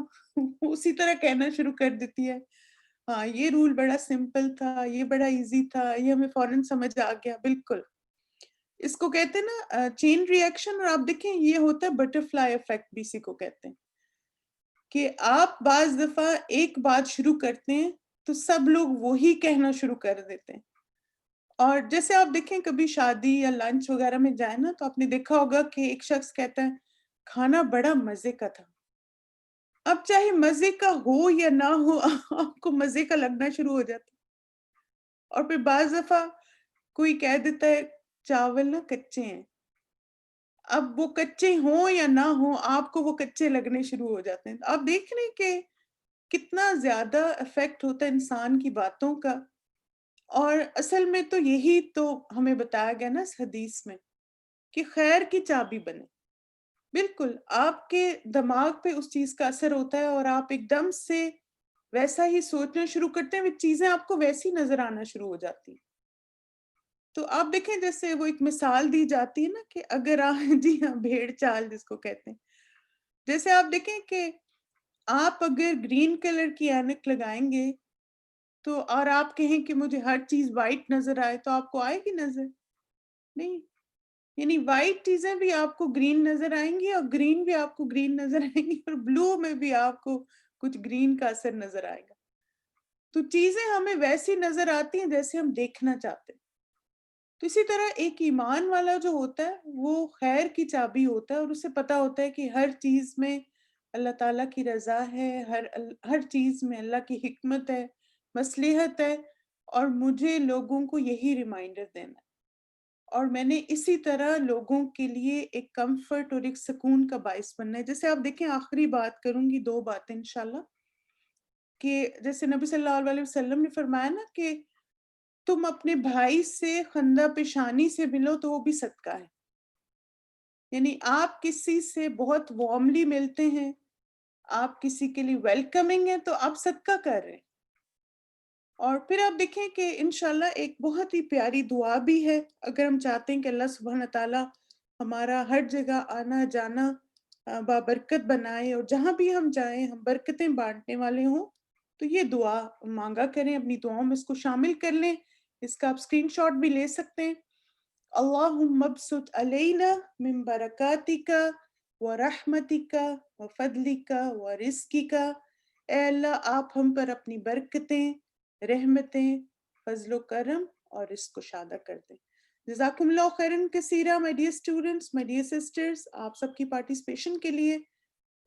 اسی طرح کہنا شروع کر دیتی ہے ہاں یہ رول بڑا سمپل تھا، یہ بڑا ایزی تھا، یہ ہمیں فوراً سمجھ آ گیا. بالکل اس کو کہتے ہیں نا چین ری ایکشن. اور آپ دیکھیں یہ ہوتا ہے بٹر فلائی افیکٹ بھی اسی کو کہتے ہیں کہ آپ بعض دفعہ ایک بات شروع کرتے ہیں تو سب لوگ وہی کہنا شروع کر دیتے ہیں. اور جیسے آپ دیکھیں کبھی شادی یا لنچ وغیرہ میں جائیں نا تو آپ نے دیکھا ہوگا کہ ایک شخص کہتا ہے کھانا بڑا مزے کا تھا. اب چاہے مزے کا ہو یا نہ ہو آپ کو مزے کا لگنا شروع ہو جاتا. اور پھر بعض دفعہ کوئی کہہ دیتا ہے چاول نا کچے ہیں. اب وہ کچے ہوں یا نہ ہوں آپ کو وہ کچے لگنے شروع ہو جاتے ہیں. آپ دیکھ رہے ہیں کہ کتنا زیادہ افیکٹ ہوتا ہے انسان کی باتوں کا. اور اصل میں تو یہی تو ہمیں بتایا گیا نا اس حدیث میں کہ خیر کی چابی بنے. بالکل آپ کے دماغ پہ اس چیز کا اثر ہوتا ہے اور آپ ایک دم سے ویسا ہی سوچنا شروع کرتے ہیں, وہ چیزیں آپ کو ویسی نظر آنا شروع ہو جاتی. تو آپ دیکھیں جیسے وہ ایک مثال دی جاتی ہے نا کہ اگر آپ جی ہاں بھیڑ چال جس کو کہتے ہیں, جیسے آپ دیکھیں کہ آپ اگر گرین کلر کی اینک لگائیں گے تو اور آپ کہیں کہ مجھے ہر چیز وائٹ نظر آئے تو آپ کو آئے گی نظر نہیں. یعنی وائٹ چیزیں بھی آپ کو گرین نظر آئیں گی اور گرین بھی آپ کو گرین نظر آئیں گی اور بلو میں بھی آپ کو کچھ گرین کا اثر نظر آئے گا. تو چیزیں ہمیں ویسی نظر آتی ہیں جیسے ہم دیکھنا چاہتے ہیں. تو اسی طرح ایک ایمان والا جو ہوتا ہے وہ خیر کی چابی ہوتا ہے اور اسے پتا ہوتا ہے کہ ہر چیز میں اللہ تعالیٰ کی رضا ہے, ہر چیز میں اللہ کی حکمت ہے, مصلحت ہے, اور مجھے لوگوں کو یہی ریمائنڈر دینا ہے. اور میں نے اسی طرح لوگوں کے لیے ایک کمفرٹ اور ایک سکون کا باعث بننا ہے. جیسے آپ دیکھیں آخری بات کروں گی, 2 باتیں انشاءاللہ, کہ جیسے نبی صلی اللہ علیہ وسلم نے فرمایا نا کہ تم اپنے بھائی سے خندہ پیشانی سے ملو تو وہ بھی صدقہ ہے. یعنی آپ کسی سے بہت وارملی ملتے ہیں, آپ کسی کے لیے ویلکمنگ ہیں تو آپ صدقہ کر رہے ہیں. اور پھر آپ دیکھیں کہ انشاءاللہ ایک بہت ہی پیاری دعا بھی ہے اگر ہم چاہتے ہیں کہ اللہ سبحانہ تعالیٰ ہمارا ہر جگہ آنا جانا بابرکت بنائے اور جہاں بھی ہم جائیں ہم برکتیں بانٹنے والے ہوں. تو یہ دعا مانگا کریں, اپنی دعاؤں میں اس کو شامل کر لیں. اس کا آپ اسکرین شاٹ بھی لے سکتے ہیں. اللہم ابسط علینا من برکاتک و رحمتک و فضلک و رزقک. اے اللہ آپ ہم پر اپنی برکتیں, رحمتیں, فضل و کرم اور رزق کو شادہ کر دیں. جزاکم اللہ خیرن کثیرہ my dear students, my dear sisters. آپ سب کی پارٹیسپیشن کے لیے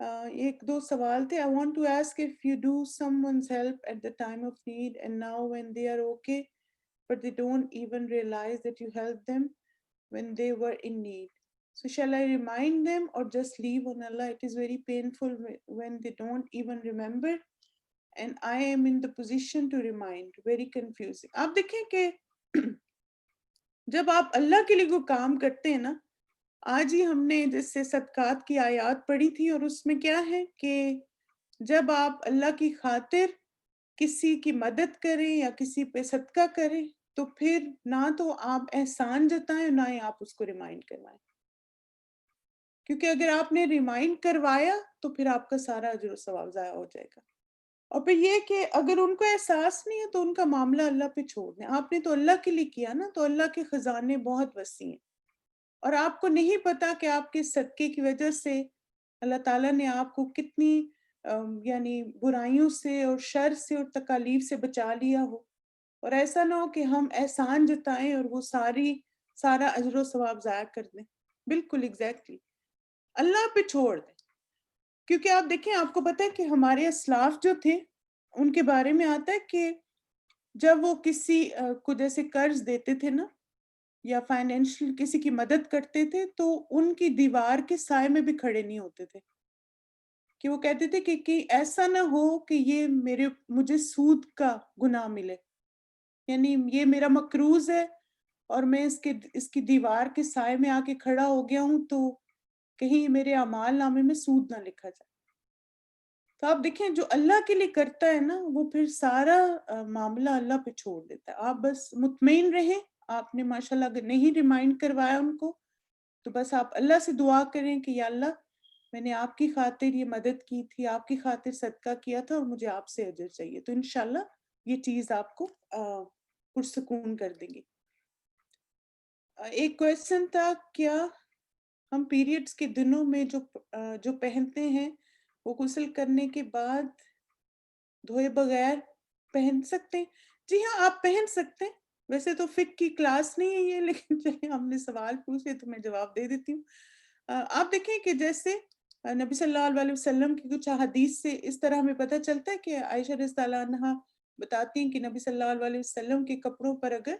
1-2 سوال تھے. I want to ask if you do someone's help at the time of need and now when they are okay but they don't even realize that you helped them when they were in need. So shall I remind them or just leave on Allah? It is very painful when they don't even remember and I am in the position to remind. Very confusing. آپ دیکھیں کہ جب آپ اللہ کے لیے کوئی کام کرتے ہیں نا, آج ہی ہم نے جیسے صدقات کی آیات پڑھی تھی اور اس میں کیا ہے کہ جب آپ اللہ کی خاطر کسی کی مدد کریں یا کسی پہ صدقہ کریں تو پھر نہ تو آپ احسان جتائیں نہ ہی آپ اس کو ریمائنڈ کروائیں, کیونکہ اگر آپ نے ریمائنڈ کروایا تو پھر آپ کا سارا اجر و ثواب ضائع ہو جائے گا. اور پھر یہ کہ اگر ان کو احساس نہیں ہے تو ان کا معاملہ اللہ پہ چھوڑ دیں. آپ نے تو اللہ کے لیے کیا نا, تو اللہ کے خزانے بہت وسیع ہیں اور آپ کو نہیں پتا کہ آپ کے صدقے کی وجہ سے اللہ تعالیٰ نے آپ کو کتنی یعنی برائیوں سے اور شر سے اور تکالیف سے بچا لیا ہو. اور ایسا نہ ہو کہ ہم احسان جتائیں اور وہ سارا اجر و ثواب ضائع کر دیں. بالکل ایگزیکٹلی اللہ پہ چھوڑ دیں. کیونکہ آپ دیکھیں آپ کو پتہ ہے کہ ہمارے اسلاف جو تھے ان کے بارے میں آتا ہے کہ جب وہ کسی کو جیسے قرض دیتے تھے نا یا فائنینشل کسی کی مدد کرتے تھے تو ان کی دیوار کے سائے میں بھی کھڑے نہیں ہوتے تھے, کہ وہ کہتے تھے کہ ایسا نہ ہو کہ یہ مجھے سود کا گناہ ملے, یعنی یہ میرا مقروض ہے اور میں اس کی دیوار کے سائے میں آ کے کھڑا ہو گیا ہوں تو کہیں میرے اعمال نامے میں سود نہ لکھا جائے. تو آپ دیکھیں جو اللہ کے لیے کرتا ہے نا وہ پھر سارا معاملہ اللہ پہ چھوڑ دیتا ہے. آپ بس مطمئن رہیں, آپ نے ماشاءاللہ اگر نہیں ریمائنڈ کروایا ان کو تو بس آپ اللہ سے دعا کریں کہ یا اللہ میں نے آپ کی خاطر یہ مدد کی تھی, آپ کی خاطر صدقہ کیا تھا اور مجھے آپ سے اجر چاہیے. تو انشاءاللہ یہ چیز آپ کو پرسکون کر دیں گی. ایک کویشچن تھا، کیا ہم پیریڈز کے دنوں میں جو پہنتے ہیں وہ غسل کرنے کے بعد دھوئے بغیر پہن سکتے ہیں؟ جی ہاں، آپ پہن سکتے ہیں. ویسے تو فقہ کی کلاس نہیں ہے یہ، لیکن چلیے ہم نے سوال پوچھے تو میں جواب دے دیتی ہوں. آپ دیکھیں کہ جیسے نبی صلی اللہ علیہ وسلم کی کچھ حدیث سے اس طرح ہمیں پتہ چلتا ہے کہ عائشہ رضی اللہ عنہا بتاتی ہیں کہ نبی صلی اللہ علیہ وسلم کے کپڑوں پر اگر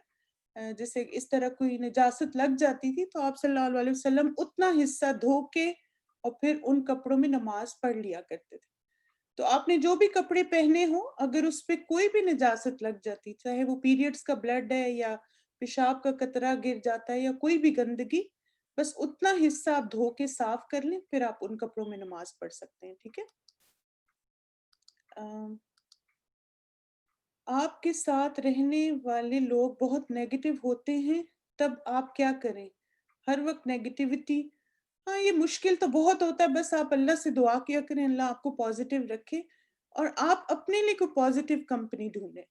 جیسے اس طرح کوئی نجاست لگ جاتی تھی تو آپ صلی اللہ علیہ وسلم اتنا حصہ دھو کے اور پھر ان کپڑوں میں نماز پڑھ لیا کرتے تھے. تو آپ نے جو بھی کپڑے پہنے ہوں، اگر اس پہ کوئی بھی نجاست لگ جاتی، چاہے وہ پیریڈز کا بلڈ ہے یا پیشاب کا قطرہ گر جاتا ہے یا کوئی بھی گندگی، بس اتنا حصہ آپ دھو کے صاف کر لیں، پھر آپ ان کپڑوں میں نماز پڑھ سکتے ہیں. ٹھیک ہے. آپ کے ساتھ رہنے والے لوگ بہت نیگیٹو ہوتے ہیں، تب آپ کیا کریں؟ ہر وقت نیگیٹیوٹی، ہاں یہ مشکل تو بہت ہوتا ہے. بس آپ اللہ سے دعا کیا کریں اللہ آپ کو پازیٹیو رکھے، اور آپ اپنے لیے کوئی پازیٹیو کمپنی ڈھونڈیں.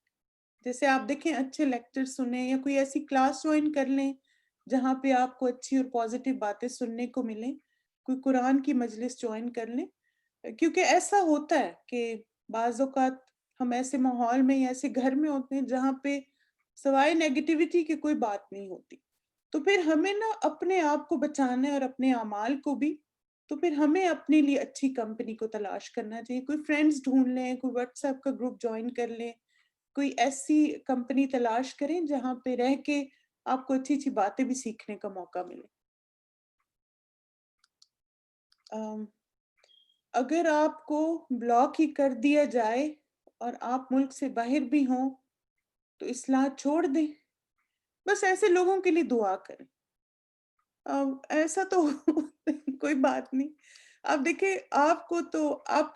جیسے آپ دیکھیں اچھے لیکچر سنیں یا کوئی ایسی کلاس جوائن کر لیں جہاں پہ آپ کو اچھی اور پازیٹیو باتیں سننے کو ملیں. کوئی قرآن کی مجلس جوائن کر لیں، کیونکہ ایسا ہوتا ہے کہ بعض اوقات ہم ایسے ماحول میں یا ایسے گھر میں ہوتے ہیں جہاں پہ سوائے نیگیٹیوٹی کی کوئی بات نہیں ہوتی. تو پھر ہمیں نا اپنے آپ کو بچانا ہے اور اپنے اعمال کو بھی. تو پھر ہمیں اپنے لیے اچھی کمپنی کو تلاش کرنا چاہیے. کوئی فرینڈز ڈھونڈ لیں، کوئی واٹس ایپ کا گروپ جوائن کر لیں، کوئی ایسی کمپنی تلاش کریں جہاں پہ رہ کے آپ کو اچھی اچھی باتیں بھی سیکھنے کا موقع ملے. اگر آپ کو بلاک ہی کر دیا جائے اور آپ ملک سے باہر بھی ہوں تو اصلاح چھوڑ دیں. بس ایسے لوگوں کے لیے دعا کریں. ایسا تو کوئی بات نہیں. اب دیکھیں آپ کا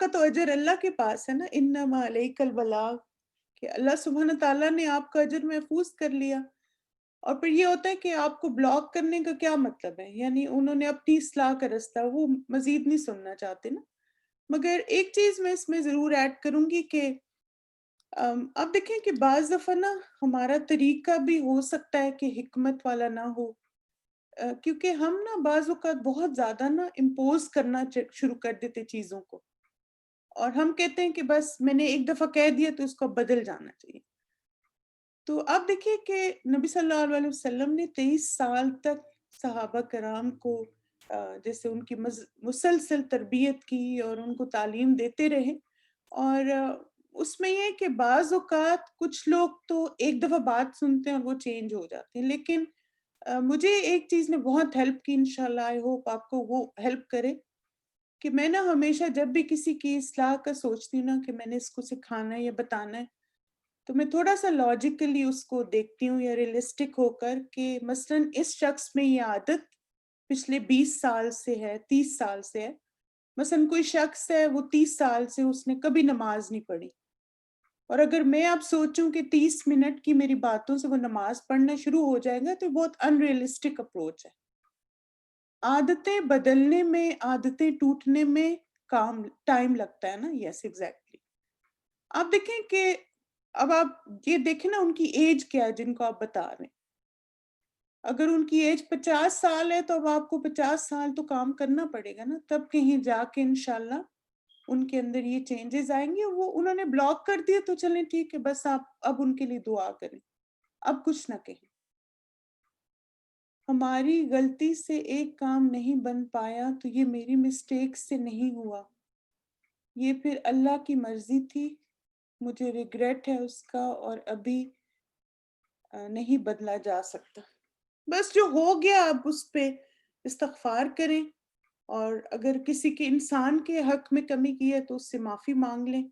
تو اجر اللہ کے پاس ہے نا، انما علیک البلاغ، کہ اللہ سبحانہ تعالیٰ نے آپ کا اجر محفوظ کر لیا. اور پھر یہ ہوتا ہے کہ آپ کو بلاک کرنے کا کیا مطلب ہے، یعنی انہوں نے اپنی اصلاح کا رستہ وہ مزید نہیں سننا چاہتے نا. مگر ایک چیز میں اس میں ضرور ایڈ کروں گی کہ اب دیکھیں کہ بعض دفعہ نا ہمارا طریقہ بھی ہو سکتا ہے کہ حکمت والا نہ ہو، کیونکہ ہم نا بعض اوقات بہت زیادہ نا امپوز کرنا شروع کر دیتے چیزوں کو، اور ہم کہتے ہیں کہ بس میں نے ایک دفعہ کہہ دیا تو اس کو بدل جانا چاہیے. تو آپ دیکھیے کہ نبی صلی اللہ علیہ وسلم نے 23 سال تک صحابہ کرام کو جیسے ان کی مسلسل تربیت کی اور ان کو تعلیم دیتے رہے. اور اس میں یہ کہ بعض اوقات کچھ لوگ تو ایک دفعہ بات سنتے ہیں اور وہ چینج ہو جاتے ہیں، لیکن مجھے ایک چیز نے بہت ہیلپ کی، انشاءاللہ آئی ہوپ آپ کو وہ ہیلپ کرے، کہ میں نا ہمیشہ جب بھی کسی کی اصلاح کا سوچتی ہوں نا کہ میں نے اس کو سکھانا ہے یا بتانا ہے، تو میں تھوڑا سا لاجیکلی اس کو دیکھتی ہوں یا ریئلسٹک ہو کر کہ مثلاً اس شخص میں یہ عادت پچھلے 20 سال سے ہے، 30 سال سے ہے. مثلاً کوئی شخص ہے وہ 30 سال سے اس نے کبھی نماز نہیں پڑھی، اور اگر میں اب سوچوں کہ 30 منٹ کی میری باتوں سے وہ نماز پڑھنا شروع ہو جائے گا تو بہت انریلسٹک اپروچ ہے. عادتیں بدلنے میں، عادتیں ٹوٹنے میں ٹائم لگتا ہے نا. Yes exactly. آپ دیکھیں کہ اب آپ یہ دیکھیں نا ان کی ایج کیا ہے جن کو آپ بتا رہے ہیں. اگر ان کی ایج 50 سال ہے تو اب آپ کو 50 سال تو کام کرنا پڑے گا نا، تب کہیں جا کے انشاءاللہ ان کے اندر یہ چینجز آئیں گے. وہ انہوں نے بلاک کر دیا تو چلیں ٹھیک ہے، بس آپ اب ان کے لیے دعا کریں، اب کچھ نہ کہیں. ہماری غلطی سے ایک کام نہیں بن پایا تو یہ میری مسٹیک سے نہیں ہوا، یہ پھر اللہ کی مرضی تھی، مجھے ریگریٹ ہے اس کا اور ابھی نہیں بدلا جا سکتا. بس جو ہو گیا اب اس پہ استغفار کریں، اور اگر کسی کے انسان کے حق میں کمی کی ہے تو اس سے معافی مانگ لیں.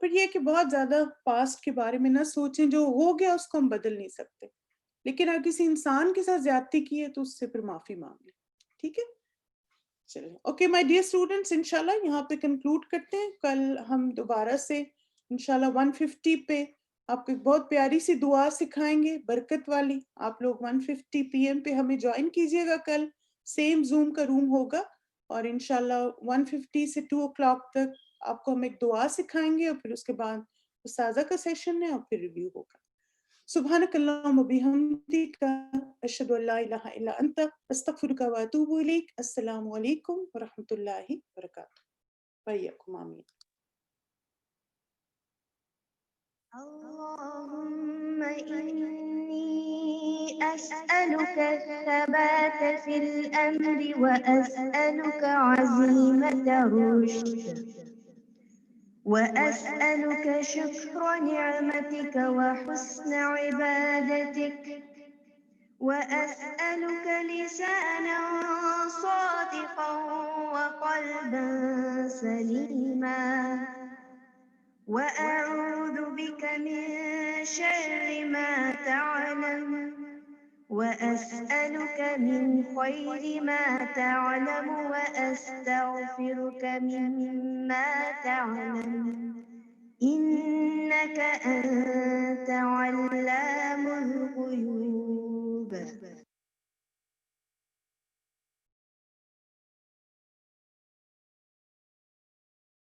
پھر یہ کہ بہت زیادہ پاسٹ کے بارے میں نہ سوچیں، جو ہو گیا اس کو ہم بدل نہیں سکتے، لیکن اگر کسی انسان کے ساتھ زیادتی کی ہے تو اس سے پھر معافی مانگ لیں. ٹھیک ہے. چلیں اوکے مائی ڈیئر اسٹوڈنٹس، انشاءاللہ یہاں پہ کنکلوڈ کرتے ہیں. کل ہم دوبارہ سے انشاءاللہ 150 پہ آپ کو ایک بہت پیاری سی دعا سکھائیں گے، برکت والی. آپ لوگ 150 PM پہ ہمیں جوائن کیجیے گا. کل سیم زوم کا روم ہوگا، اور انشاءاللہ 150 سے 2 o'clock تک آپ کو ہم ایک دعا سکھائیں گے، اور پھر اس کے بعد استاذہ کا سیشن ہے اور پھر ریویو ہوگا. سبحانک اللہم وبحمدک اشہد ان لا الہ الا انت استغفرک واتوب الیک. السلام علیکم ورحمۃ اللہ وبرکاتہ. وإياكم آمین. اللهم إني أسألك الثبات في الأمر وأسألك عزيمة الرشد وأسألك شكر نعمتك وحسن عبادتك وأسألك لسانا صادقا وقلبا سليما وأعوذ بك من شر ما تعلم وأسألك من خير ما تعلم وأستغفرك مما تعلم إنك أنت علام الغيوب.